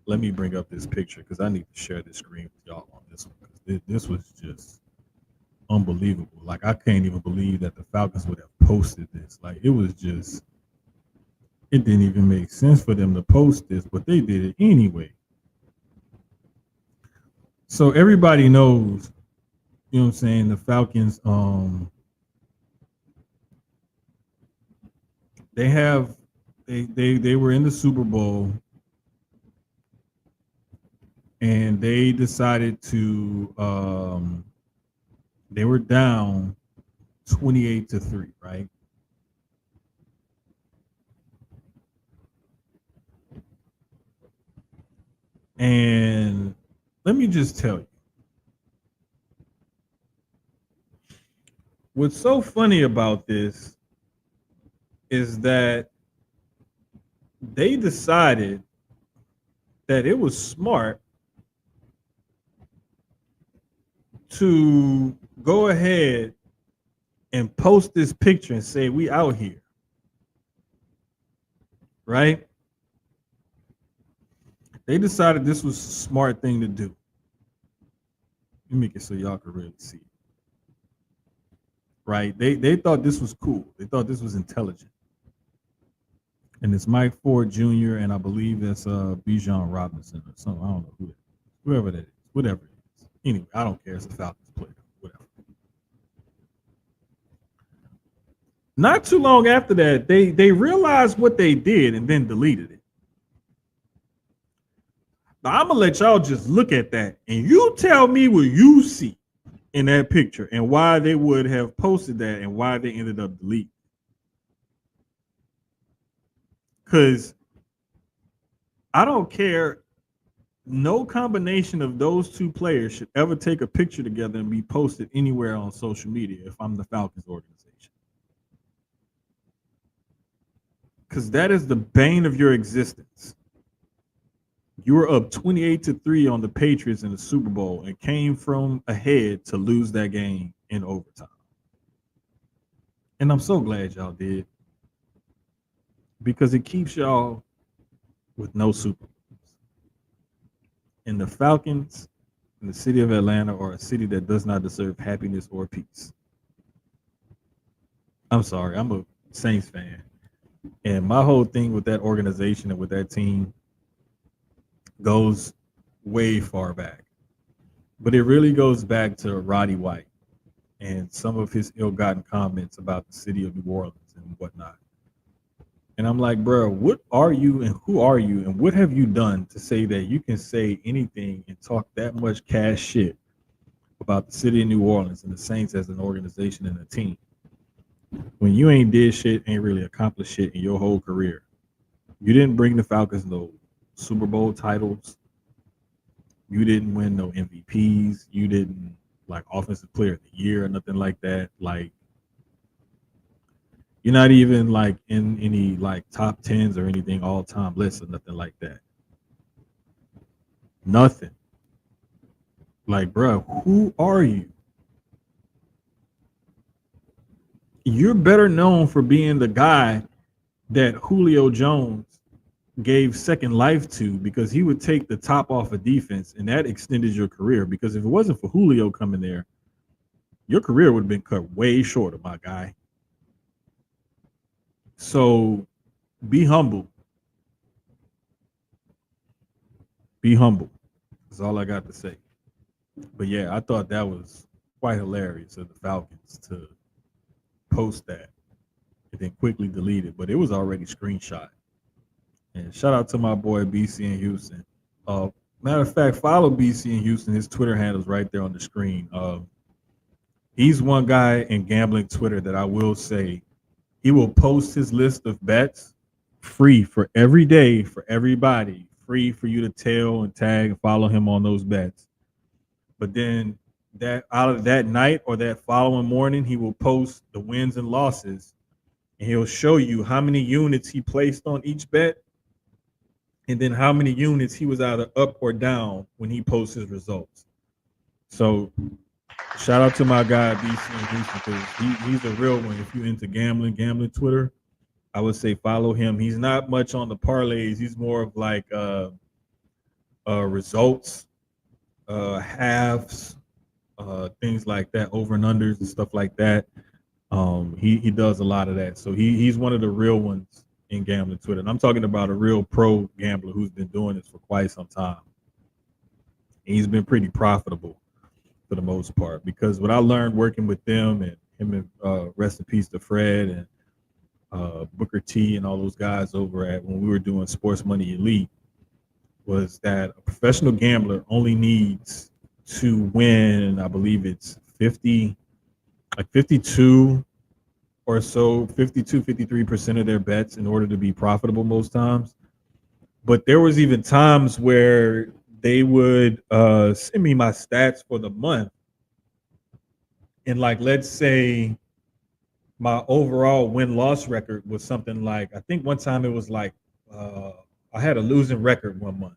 Let me bring up this picture because I need to share this screen with y'all on this one. This was just unbelievable. Like, I can't even believe that the Falcons would have posted this. Like, it was just, it didn't even make sense for them to post this, but they did it anyway. So everybody knows, you know what I'm saying, the Falcons, they were in the Super Bowl and they decided to they were down 28-3, right? And let me just tell you, what's so funny about this is that they decided that it was smart to go ahead and post this picture and say, we out here, right? They decided this was a smart thing to do. Let me make it so y'all can really see it. Right? They thought this was cool. They thought this was intelligent. And it's Mike Ford Jr. and I believe that's Bijan Robinson or something. I don't know who that is. Whoever that is. Whatever it is. Anyway, I don't care. It's a Falcons player. Whatever. Not too long after that, they realized what they did and then deleted it. Now, I'm gonna let y'all just look at that and you tell me what you see in that picture and why they would have posted that and why they ended up deleting. Because I don't care. No combination of those two players should ever take a picture together and be posted anywhere on social media if I'm the Falcons organization. Because that is the bane of your existence. You were up 28-3 on the Patriots in the Super Bowl and came from ahead to lose that game in overtime. And I'm so glad y'all did. Because it keeps y'all with no Super Bowls. And the Falcons and the city of Atlanta are a city that does not deserve happiness or peace. I'm sorry, I'm a Saints fan. And my whole thing with that organization and with that team goes way far back. But it really goes back to Roddy White and some of his ill-gotten comments about the city of New Orleans and whatnot. And I'm like, bro, what are you and who are you and what have you done to say that you can say anything and talk that much cash shit about the city of New Orleans and the Saints as an organization and a team when you ain't did shit, ain't really accomplished shit in your whole career? You didn't bring the Falcons no Super Bowl titles. You didn't win no MVPs. You didn't like offensive player of the year or nothing like that. Like, you're not even like in any like top tens or anything all time lists or nothing like that. Nothing. Like, bro, who are you? You're better known for being the guy that Julio Jones gave second life to because he would take the top off of defense and that extended your career. Because if it wasn't for Julio coming there, your career would have been cut way shorter, my guy. So be humble. Be humble. That's all I got to say. But yeah, I thought that was quite hilarious of the Falcons to post that and then quickly delete it, but it was already screenshot. And shout out to my boy BC in Houston. Uh, Matter of fact, follow BC in Houston. His Twitter handle's right there on the screen. He's one guy in gambling Twitter that I will say he will post his list of bets free for every day for everybody, free for you to tell and tag and follow him on those bets. But then that out of that night or that following morning, he will post the wins and losses, and he'll show you how many units he placed on each bet, and then how many units he was either up or down when he posts his results. So shout out to my guy BC in Houston because he's a real one. If you're into gambling Twitter, I would say follow him. He's not much on the parlays. He's more of like results, halves, things like that, over and unders and stuff like that. He does a lot of that. So he's one of the real ones in gambling Twitter. And I'm talking about a real pro gambler who's been doing this for quite some time. And he's been pretty profitable for the most part, because what I learned working with them and him and rest in peace to Fred and Booker T and all those guys over at when we were doing Sports Money Elite was that a professional gambler only needs to win, I believe it's 52 or so, 52, 53% of their bets in order to be profitable most times. But there was even times where they would send me my stats for the month. And like, let's say my overall win-loss record was something like, I think one time it was like, I had a losing record one month.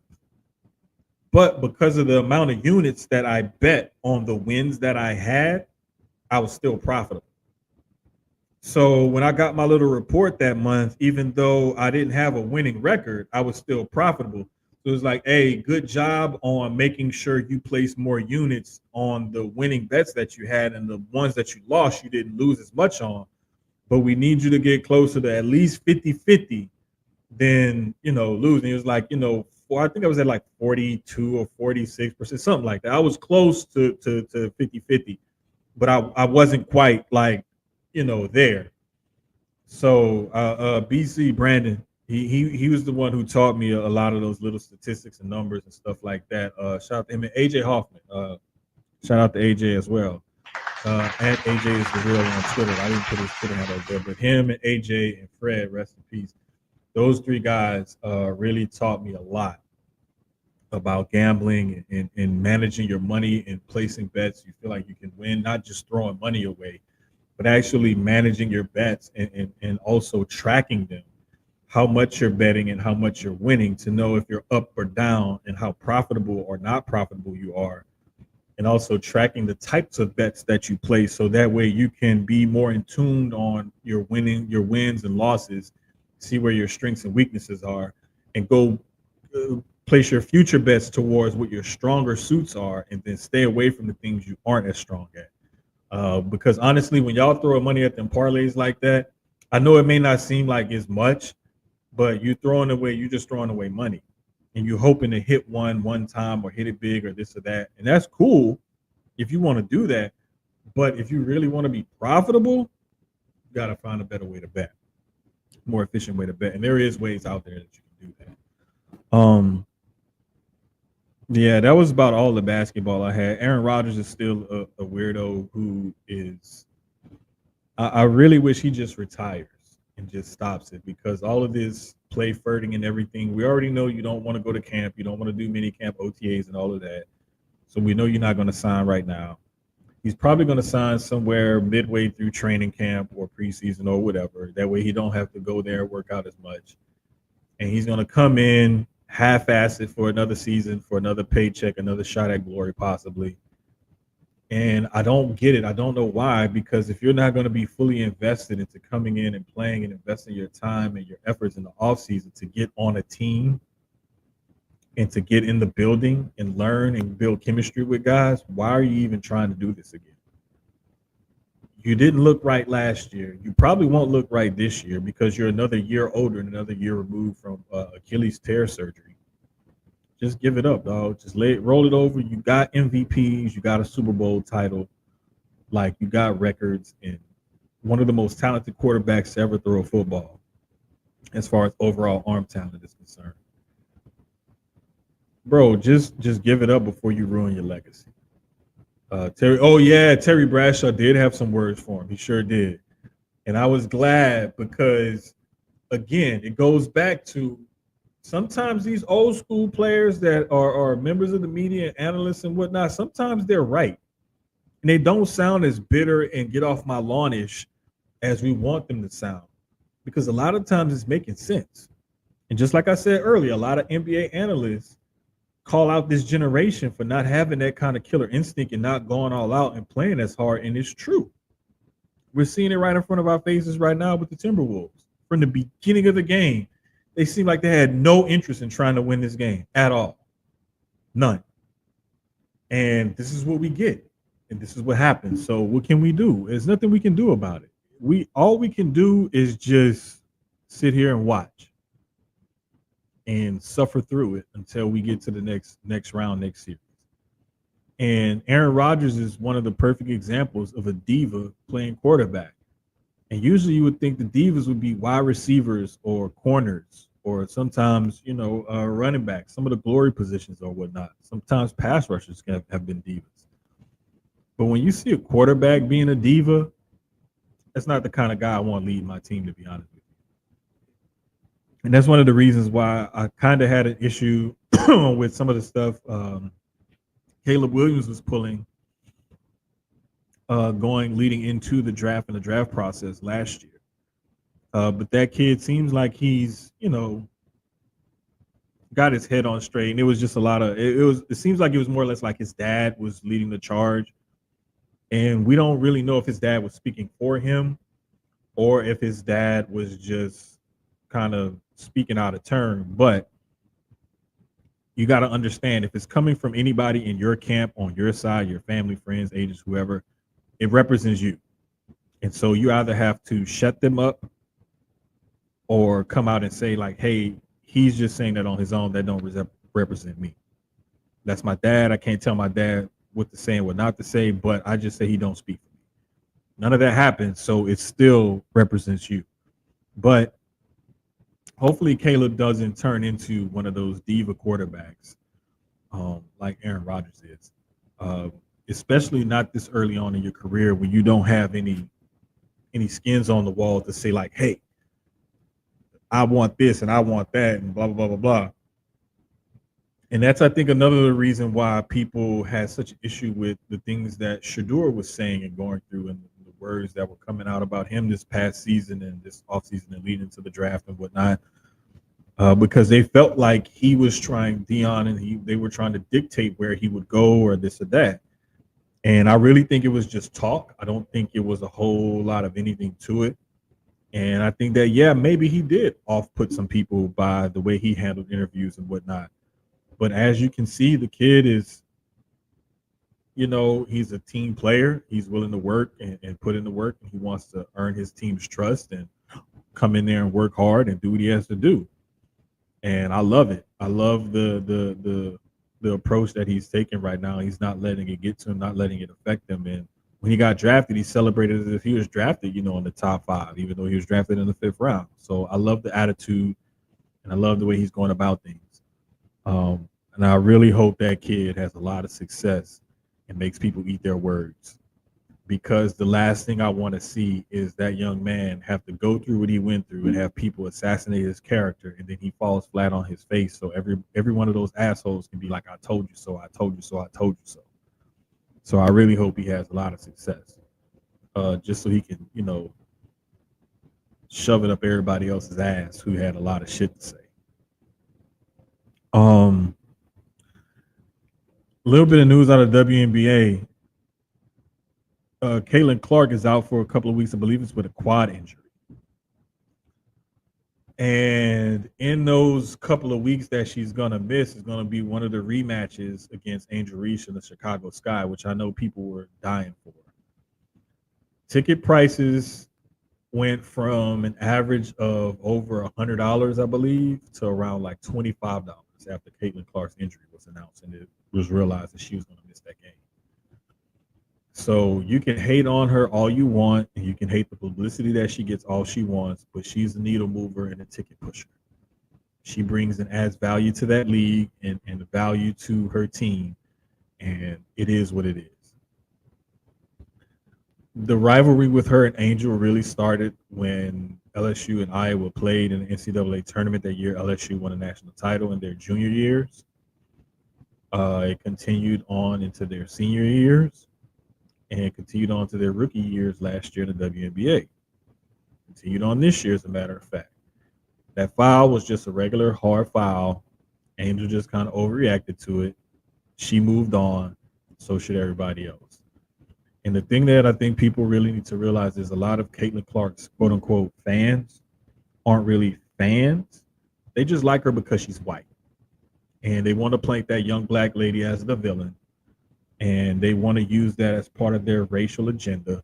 But because of the amount of units that I bet on the wins that I had, I was still profitable. So when I got my little report that month, even though I didn't have a winning record, I was still profitable. So it was like, hey, good job on making sure you place more units on the winning bets that you had, and the ones that you lost, you didn't lose as much on. But we need you to get closer to at least 50-50 than, losing. It was like, I think I was at like 42 or 46%, something like that. I was close to 50-50, but I wasn't quite like, there. So BC Brandon, he was the one who taught me a lot of those little statistics and numbers and stuff like that. Shout out to him and AJ Hoffman. Shout out to AJ as well. And AJ is the real one on Twitter. I didn't put his Twitter handle there, but him and AJ and Fred, rest in peace. Those three guys really taught me a lot about gambling and managing your money and placing bets you feel like you can win, not just throwing money away, but actually managing your bets and also tracking them, how much you're betting and how much you're winning, to know if you're up or down and how profitable or not profitable you are. And also tracking the types of bets that you place, so that way you can be more in tune on your wins and losses, see where your strengths and weaknesses are, and go place your future bets towards what your stronger suits are, and then stay away from the things you aren't as strong at. Because honestly, when y'all throw money at them parlays like that, I know it may not seem like it's much, but you're just throwing away money. And you're hoping to hit one time or hit it big or this or that. And that's cool if you want to do that. But if you really want to be profitable, you got to find a better way to bet, more efficient way to bet. And there is ways out there that you can do that. Yeah, that was about all the basketball I had. Aaron Rodgers is still a weirdo who is, I really wish he just retires and just stops it, because all of this play flirting and everything, we already know you don't want to go to camp. You don't want to do mini camp OTAs and all of that. So we know you're not going to sign right now. He's probably going to sign somewhere midway through training camp or preseason or whatever. That way he don't have to go there and work out as much. And he's going to come in half-assed for another season, for another paycheck, another shot at glory possibly. And I don't get it. I don't know why, because if you're not going to be fully invested into coming in and playing and investing your time and your efforts in the offseason to get on a team and to get in the building and learn and build chemistry with guys, why are you even trying to do this again? You didn't look right last year. You probably won't look right this year, because you're another year older and another year removed from Achilles tear surgery. Just give it up, dog. Just roll it over. You got MVPs. You got a Super Bowl title. Like you got records in one of the most talented quarterbacks to ever throw a football, as far as overall arm talent is concerned. Bro, just give it up before you ruin your legacy. Terry, oh yeah, Terry Bradshaw did have some words for him. He sure did, and I was glad because again, it goes back to sometimes these old school players that are members of the media, analysts and whatnot. Sometimes they're right, and they don't sound as bitter and get off my lawnish as we want them to sound, because a lot of times it's making sense. And just like I said earlier, a lot of NBA analysts call out this generation for not having that kind of killer instinct and not going all out and playing as hard. And it's true. We're seeing it right in front of our faces right now with the Timberwolves. From the beginning of the game, they seemed like they had no interest in trying to win this game at all. None. And this is what we get. And this is what happens. So what can we do? There's nothing we can do about it. All we can do is just sit here and watch and suffer through it until we get to the next round, next series. And Aaron Rodgers is one of the perfect examples of a diva playing quarterback. And usually you would think the divas would be wide receivers or corners or sometimes, running backs, some of the glory positions or whatnot. Sometimes pass rushers have been divas. But when you see a quarterback being a diva, that's not the kind of guy I want to lead my team, to be honest with you. And that's one of the reasons why I kind of had an issue with some of the stuff Caleb Williams was pulling leading into the draft and the draft process last year. But that kid seems like he's, got his head on straight. And it was just a lot of it seems like it was more or less like his dad was leading the charge. And we don't really know if his dad was speaking for him or if his dad was just kind of speaking out of turn. But you got to understand, if it's coming from anybody in your camp, on your side, your family, friends, agents, whoever, it represents you. And so you either have to shut them up or come out and say, like, hey, he's just saying that on his own. That don't represent me. That's my dad. I can't tell my dad what to say and what not to say, but I just say he don't speak for me. None of that happens, so it still represents you. But hopefully Caleb doesn't turn into one of those diva quarterbacks like Aaron Rodgers is. Especially not this early on in your career when you don't have any skins on the wall to say, like, hey, I want this and I want that and blah, blah, blah, blah, blah. And that's, I think, another reason why people had such an issue with the things that Shedeur was saying and going through and the words that were coming out about him this past season and this offseason and leading to the draft and whatnot. Because they felt like he was trying, Dion, and they were trying to dictate where he would go or this or that. And I really think it was just talk. I don't think it was a whole lot of anything to it. And I think that, yeah, maybe he did off-put some people by the way he handled interviews and whatnot. But as you can see, the kid is, he's a team player. He's willing to work and put in the work. And he wants to earn his team's trust and come in there and work hard and do what he has to do. And I love it. I love the approach that he's taking right now. He's not letting it get to him, not letting it affect him. And when he got drafted, he celebrated as if he was drafted, in the top 5, even though he was drafted in the 5th round. So I love the attitude and I love the way he's going about things. And I really hope that kid has a lot of success and makes people eat their words, because the last thing I want to see is that young man have to go through what he went through and have people assassinate his character, and then he falls flat on his face. So every one of those assholes can be like, I told you so, I told you so, I told you so. So I really hope he has a lot of success, just so he can, shove it up everybody else's ass who had a lot of shit to say. A little bit of news out of WNBA. Caitlin Clark is out for a couple of weeks. I believe it's with a quad injury. And in those couple of weeks that she's going to miss is going to be one of the rematches against Angel Reese in the Chicago Sky, which I know people were dying for. Ticket prices went from an average of over $100, I believe, to around like $25 after Caitlin Clark's injury was announced and it was realized that she was going to miss that game. So you can hate on her all you want, and you can hate the publicity that she gets all she wants, but she's a needle mover and a ticket pusher. She brings and adds value to that league and value to her team, and it is what it is. The rivalry with her and Angel really started when LSU and Iowa played in the NCAA tournament that year. LSU won a national title in their junior years. It continued on into their senior years and continued on to their rookie years last year in the WNBA. Continued on this year, as a matter of fact. That foul was just a regular hard foul. Angel just kind of overreacted to it. She moved on. So should everybody else. And the thing that I think people really need to realize is a lot of Caitlin Clark's quote unquote fans aren't really fans. They just like her because she's white. And they want to paint that young black lady as the villain. And they want to use that as part of their racial agenda.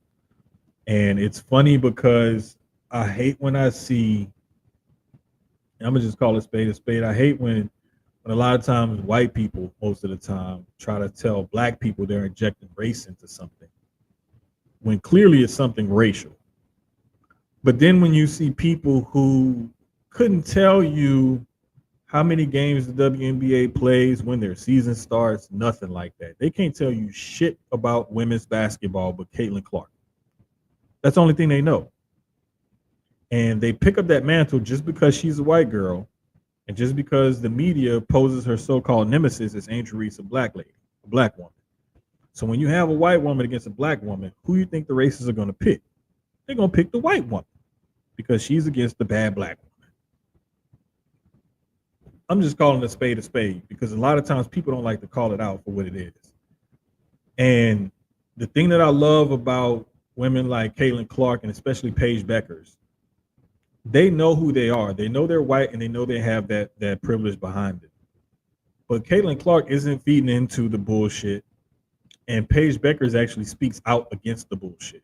And it's funny because I hate when I see, I'm gonna just call it spade a spade. I hate when a lot of times white people, most of the time, try to tell black people they're injecting race into something when clearly it's something racial. But then when you see people who couldn't tell you how many games the WNBA plays, when their season starts, nothing like that. They can't tell you shit about women's basketball but Caitlin Clark. That's the only thing they know. And they pick up that mantle just because she's a white girl and just because the media poses her so-called nemesis as Angel Reese, a black lady, a black woman. So when you have a white woman against a black woman, who you think the racists are going to pick? They're going to pick the white woman because she's against the bad black woman. I'm just calling a spade because a lot of times people don't like to call it out for what it is. And the thing that I love about women like Caitlin Clark and especially Paige Beckers, they know who they are. They know they're white and they know they have that privilege behind it. But Caitlin Clark isn't feeding into the bullshit. And Paige Beckers actually speaks out against the bullshit.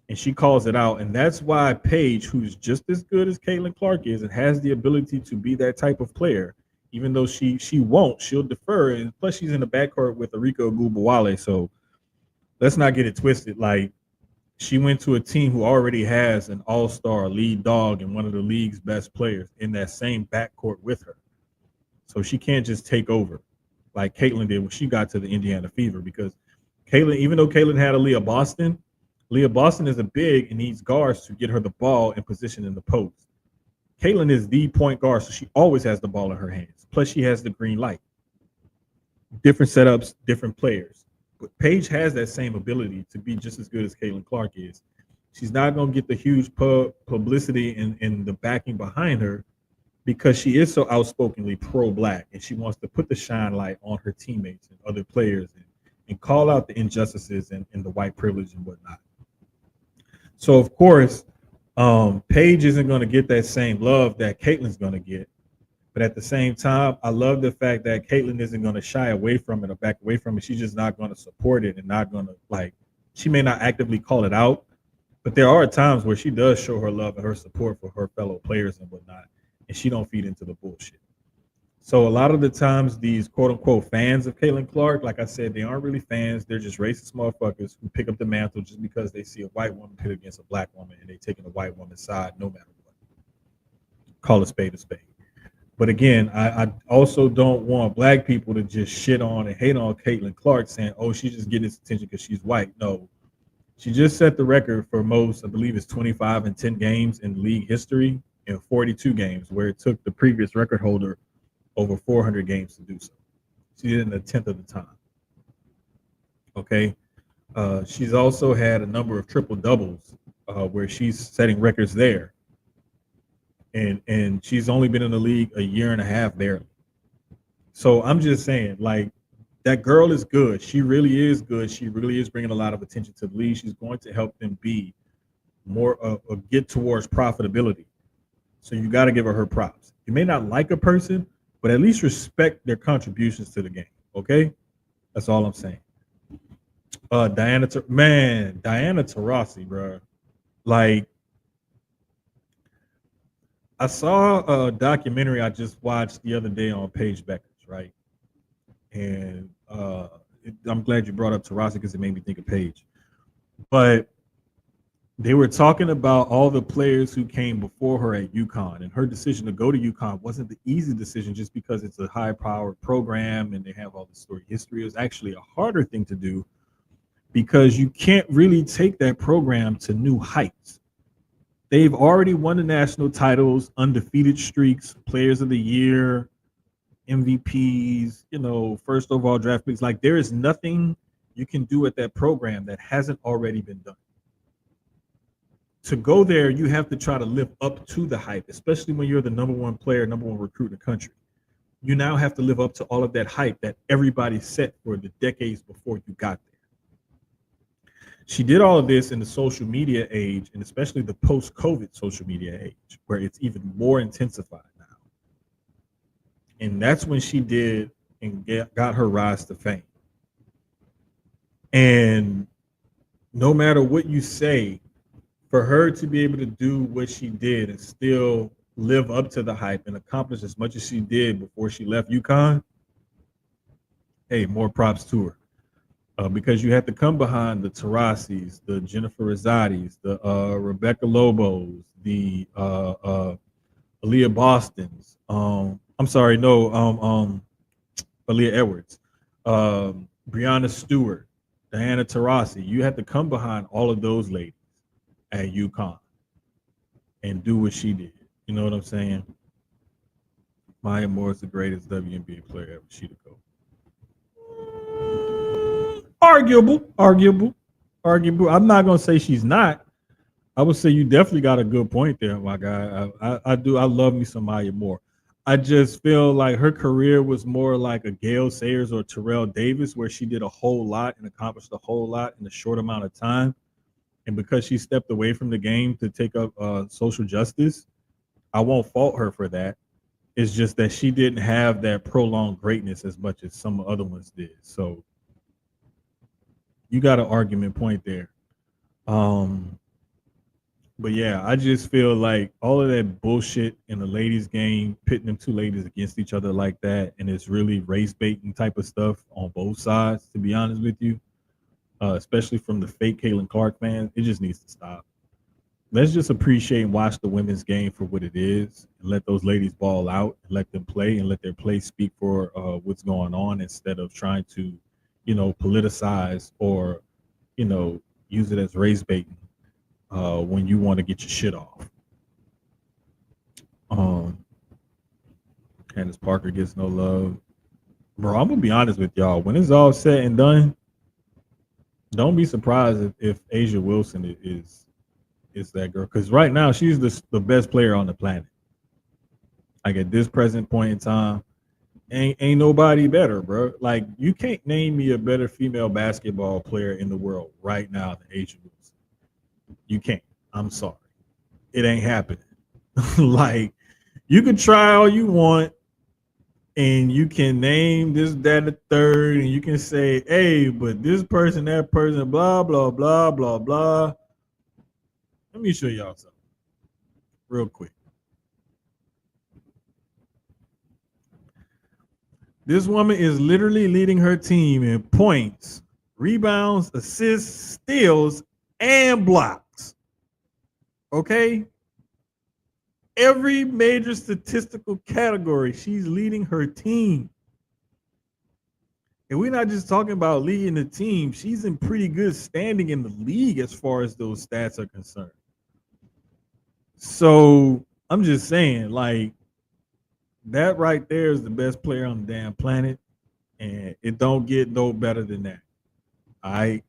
And she calls it out. And that's why Paige, who's just as good as Caitlin Clark is and has the ability to be that type of player, even though she'll defer. And plus she's in the backcourt with Arika Gubawale. So let's not get it twisted. Like, she went to a team who already has an all-star lead dog and one of the league's best players in that same backcourt with her. So she can't just take over like Caitlin did when she got to the Indiana Fever, because Caitlin, even though Caitlin had a Leah Boston is a big and needs guards to get her the ball in position in the post. Caitlin is the point guard, so she always has the ball in her hands. Plus, she has the green light. Different setups, different players. But Paige has that same ability to be just as good as Caitlin Clark is. She's not going to get the huge publicity and the backing behind her because she is so outspokenly pro-black, and she wants to put the shine light on her teammates and other players and call out the injustices and the white privilege and whatnot. So, of course, Paige isn't going to get that same love that Caitlin's going to get. But at the same time, I love the fact that Caitlin isn't going to shy away from it or back away from it. She's just not going to support it and not going to, she may not actively call it out, but there are times where she does show her love and her support for her fellow players and whatnot, and she don't feed into the bullshit. So a lot of the times, these quote-unquote fans of Caitlin Clark, like I said, they aren't really fans. They're just racist motherfuckers who pick up the mantle just because they see a white woman pit against a black woman, and they taking the white woman's side no matter what. Call a spade a spade. But again, I also don't want black people to just shit on and hate on Caitlin Clark saying, oh, she's just getting this attention because she's white. No. She just set the record for most, I believe it's 25 and 10 games in league history in 42 games, where it took the previous record holder over 400 games to do so. She did it in a tenth of the time. Okay. She's also had a number of triple doubles where she's setting records there. And she's only been in the league a year and a half barely. So I'm just saying, like, that girl is good. She really is good. She really is bringing a lot of attention to the league. She's going to help them be more get towards profitability. So you got to give her props. You may not like a person, but at least respect their contributions to the game. Okay, that's all I'm saying. Diana Taurasi, bro. Like, I saw a documentary I just watched the other day on Paige Beckers, right? And I'm glad you brought up Tarasi because it made me think of Paige. But they were talking about all the players who came before her at UConn, and her decision to go to UConn wasn't the easy decision just because it's a high-powered program and they have all the story history. It was actually a harder thing to do because you can't really take that program to new heights. They've already won the national titles, undefeated streaks, players of the year, MVPs, first overall draft picks. Like, there is nothing you can do at that program that hasn't already been done. To go there, you have to try to live up to the hype, especially when you're the number one player, number one recruit in the country. You now have to live up to all of that hype that everybody set for the decades before you got there. She did all of this in the social media age, and especially the post-COVID social media age, where it's even more intensified now. And that's when she did and got her rise to fame. And no matter what you say, for her to be able to do what she did and still live up to the hype and accomplish as much as she did before she left UConn, hey, more props to her. Because you had to come behind the Tarasis, the Jennifer Rosati's, the Rebecca Lobos, the Aaliyah Bostons. Aaliyah Edwards, Breonna Stewart, Diana Taurasi. You had to come behind all of those ladies at UConn and do what she did. You know what I'm saying? Maya Moore is the greatest WNBA player ever. She to go. Arguable. I'm not gonna say she's not. I would say you definitely got a good point there, my guy. I do. I love me some Maya Moore. I just feel like her career was more like a Gail Sayers or Terrell Davis, where she did a whole lot and accomplished a whole lot in a short amount of time. And because she stepped away from the game to take up social justice, I won't fault her for that. It's just that she didn't have that prolonged greatness as much as some other ones did. So you got an argument point there. But yeah, I just feel like all of that bullshit in the ladies' game, pitting them two ladies against each other like that, and it's really race baiting type of stuff on both sides, to be honest with you, especially from the fake Caitlin Clark fans, it just needs to stop. Let's just appreciate and watch the women's game for what it is and let those ladies ball out and let them play and let their play speak for what's going on instead of trying to, politicize or, use it as race baiting when you want to get your shit off. Candace Parker gets no love. Bro, I'm going to be honest with y'all. When it's all said and done, don't be surprised if Asia Wilson is that girl. Because right now, she's the best player on the planet. Like at this present point in time, ain't nobody better, bro. Like you can't name me a better female basketball player in the world right now than Asia Wilson. You can't. I'm sorry. It ain't happening. Like you can try all you want and you can name this, that, the third, and you can say, hey, but this person, that person, blah, blah, blah, blah, blah. Let me show y'all something real quick. This woman is literally leading her team in points, rebounds, assists, steals, and blocks. Okay? Every major statistical category, she's leading her team. And we're not just talking about leading the team. She's in pretty good standing in the league as far as those stats are concerned. So I'm just saying, like, that right there is the best player on the damn planet. And it don't get no better than that. All right.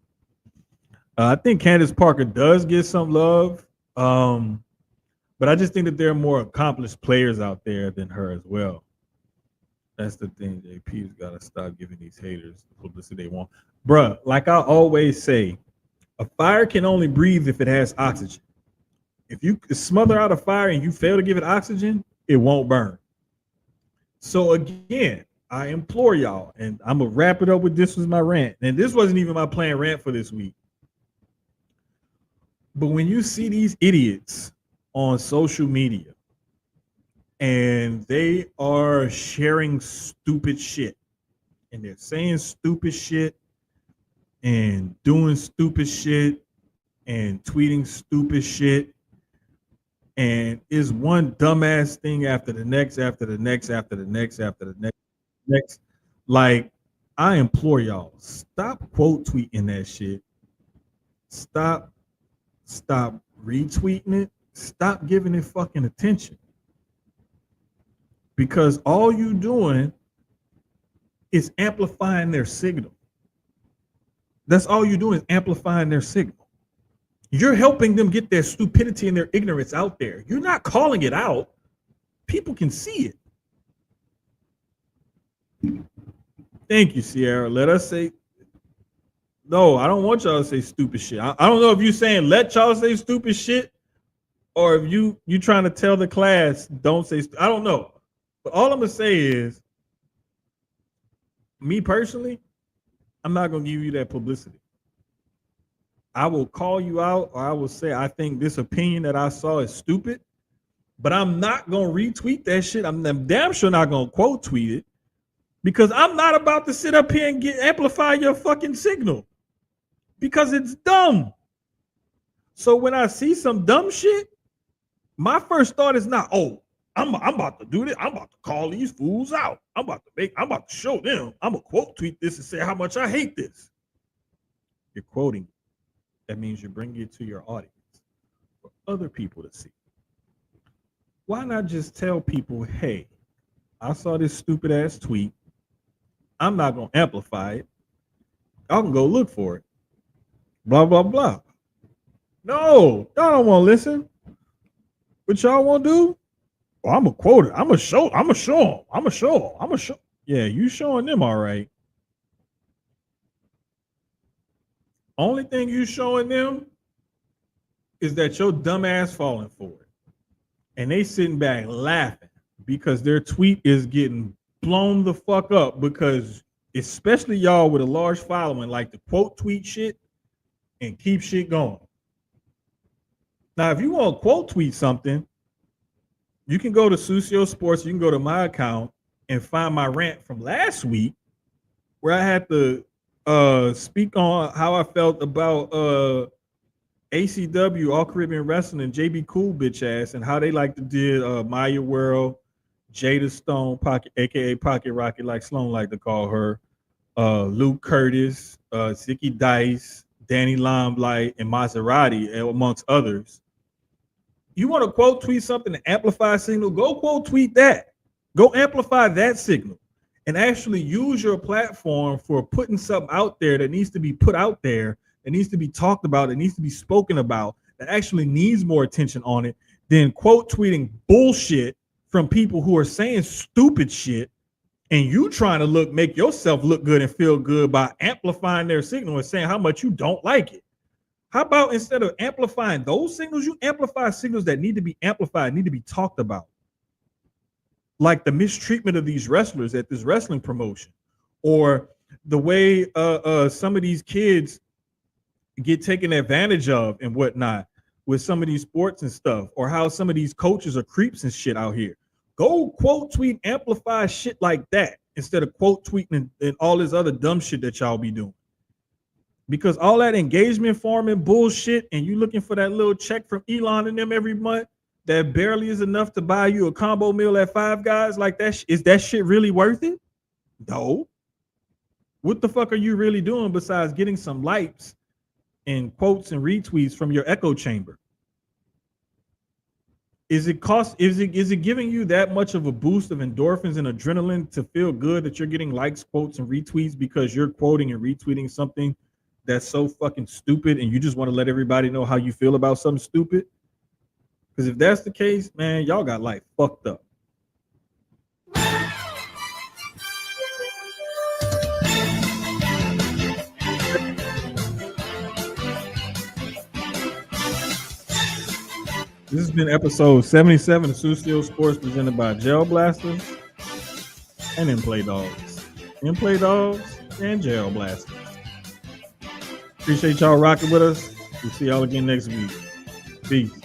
I think Candace Parker does get some love. But I just think that there are more accomplished players out there than her as well. That's the thing. JP's got to stop giving these haters the publicity they want. Bruh, like I always say, a fire can only breathe if it has oxygen. If you smother out a fire and you fail to give it oxygen, it won't burn. So again, I implore y'all, and I'm going to wrap it up with this was my rant. And this wasn't even my planned rant for this week. But when you see these idiots on social media and they are sharing stupid shit and they're saying stupid shit and doing stupid shit and tweeting stupid shit. And is one dumbass thing after the next, after the next, after the next, after the next. Like, I implore y'all, stop quote tweeting that shit. Stop retweeting it. Stop giving it fucking attention. Because all you doing is amplifying their signal. That's all you're doing is amplifying their signal. You're helping them get their stupidity and their ignorance out there. You're not calling it out. People can see it. Thank you, Sierra. Let us say, no, I don't want y'all to say stupid shit. I don't know if you're saying let y'all say stupid shit or if you trying to tell the class don't say, I don't know. But all I'm going to say is, me personally, I'm not going to give you that publicity. I will call you out, or I will say, I think this opinion that I saw is stupid, but I'm not going to retweet that shit. I'm damn sure not going to quote tweet it because I'm not about to sit up here and amplify your fucking signal because it's dumb. So when I see some dumb shit, my first thought is not, oh, I'm about to do this. I'm about to call these fools out. I'm about to show them. I'm going to quote tweet this and say how much I hate this. You're quoting. That means you're bringing it to your audience for other people to see. Why not just tell people, hey, I saw this stupid ass tweet. I'm not going to amplify it. Y'all can go look for it. Blah, blah, blah. No, y'all don't want to listen. What y'all want to do? Well, I'm going to quote it. I'm going to show them. Yeah, you showing them all right. Only thing you showing them is that your dumb ass falling for it. And they sitting back laughing because their tweet is getting blown the fuck up because especially y'all with a large following like to quote tweet shit and keep shit going. Now, if you want to quote tweet something, you can go to Sucio Sports, you can go to my account and find my rant from last week where I had to speak on how I felt about ACW, All Caribbean Wrestling, and JB Cool bitch ass, and how they like to do Maya World, Jada Stone, Pocket, aka Pocket Rocket, like Sloan like to call her, Luke Curtis, Zicky Dice, Danny Limelight, and Maserati, amongst others. You want to quote tweet something to amplify a signal? Go quote tweet that. Go amplify that signal. And actually use your platform for putting something out there that needs to be put out there, that needs to be talked about, that needs to be spoken about, that actually needs more attention on it than quote tweeting bullshit from people who are saying stupid shit and you trying to make yourself look good and feel good by amplifying their signal and saying how much you don't like it. How about instead of amplifying those signals, you amplify signals that need to be amplified, need to be talked about? Like the mistreatment of these wrestlers at this wrestling promotion, or the way some of these kids get taken advantage of and whatnot with some of these sports and stuff, or how some of these coaches are creeps and shit out here. Go quote tweet, amplify shit like that instead of quote tweeting and all this other dumb shit that y'all be doing. Because all that engagement farming bullshit and you looking for that little check from Elon and them every month that barely is enough to buy you a combo meal at Five Guys, like that, is that shit really worth it? No. What the fuck are you really doing besides getting some likes and quotes and retweets from your echo chamber? Is it giving you that much of a boost of endorphins and adrenaline to feel good that you're getting likes, quotes, and retweets because you're quoting and retweeting something that's so fucking stupid and you just want to let everybody know how you feel about something stupid? Because if that's the case, man, y'all got life fucked up. This has been episode 77 of Sucio Sports presented by Gel Blasters and Inplay Dogs. Inplay Dogs and Gel Blasters. Appreciate y'all rocking with us. We'll see y'all again next week. Peace.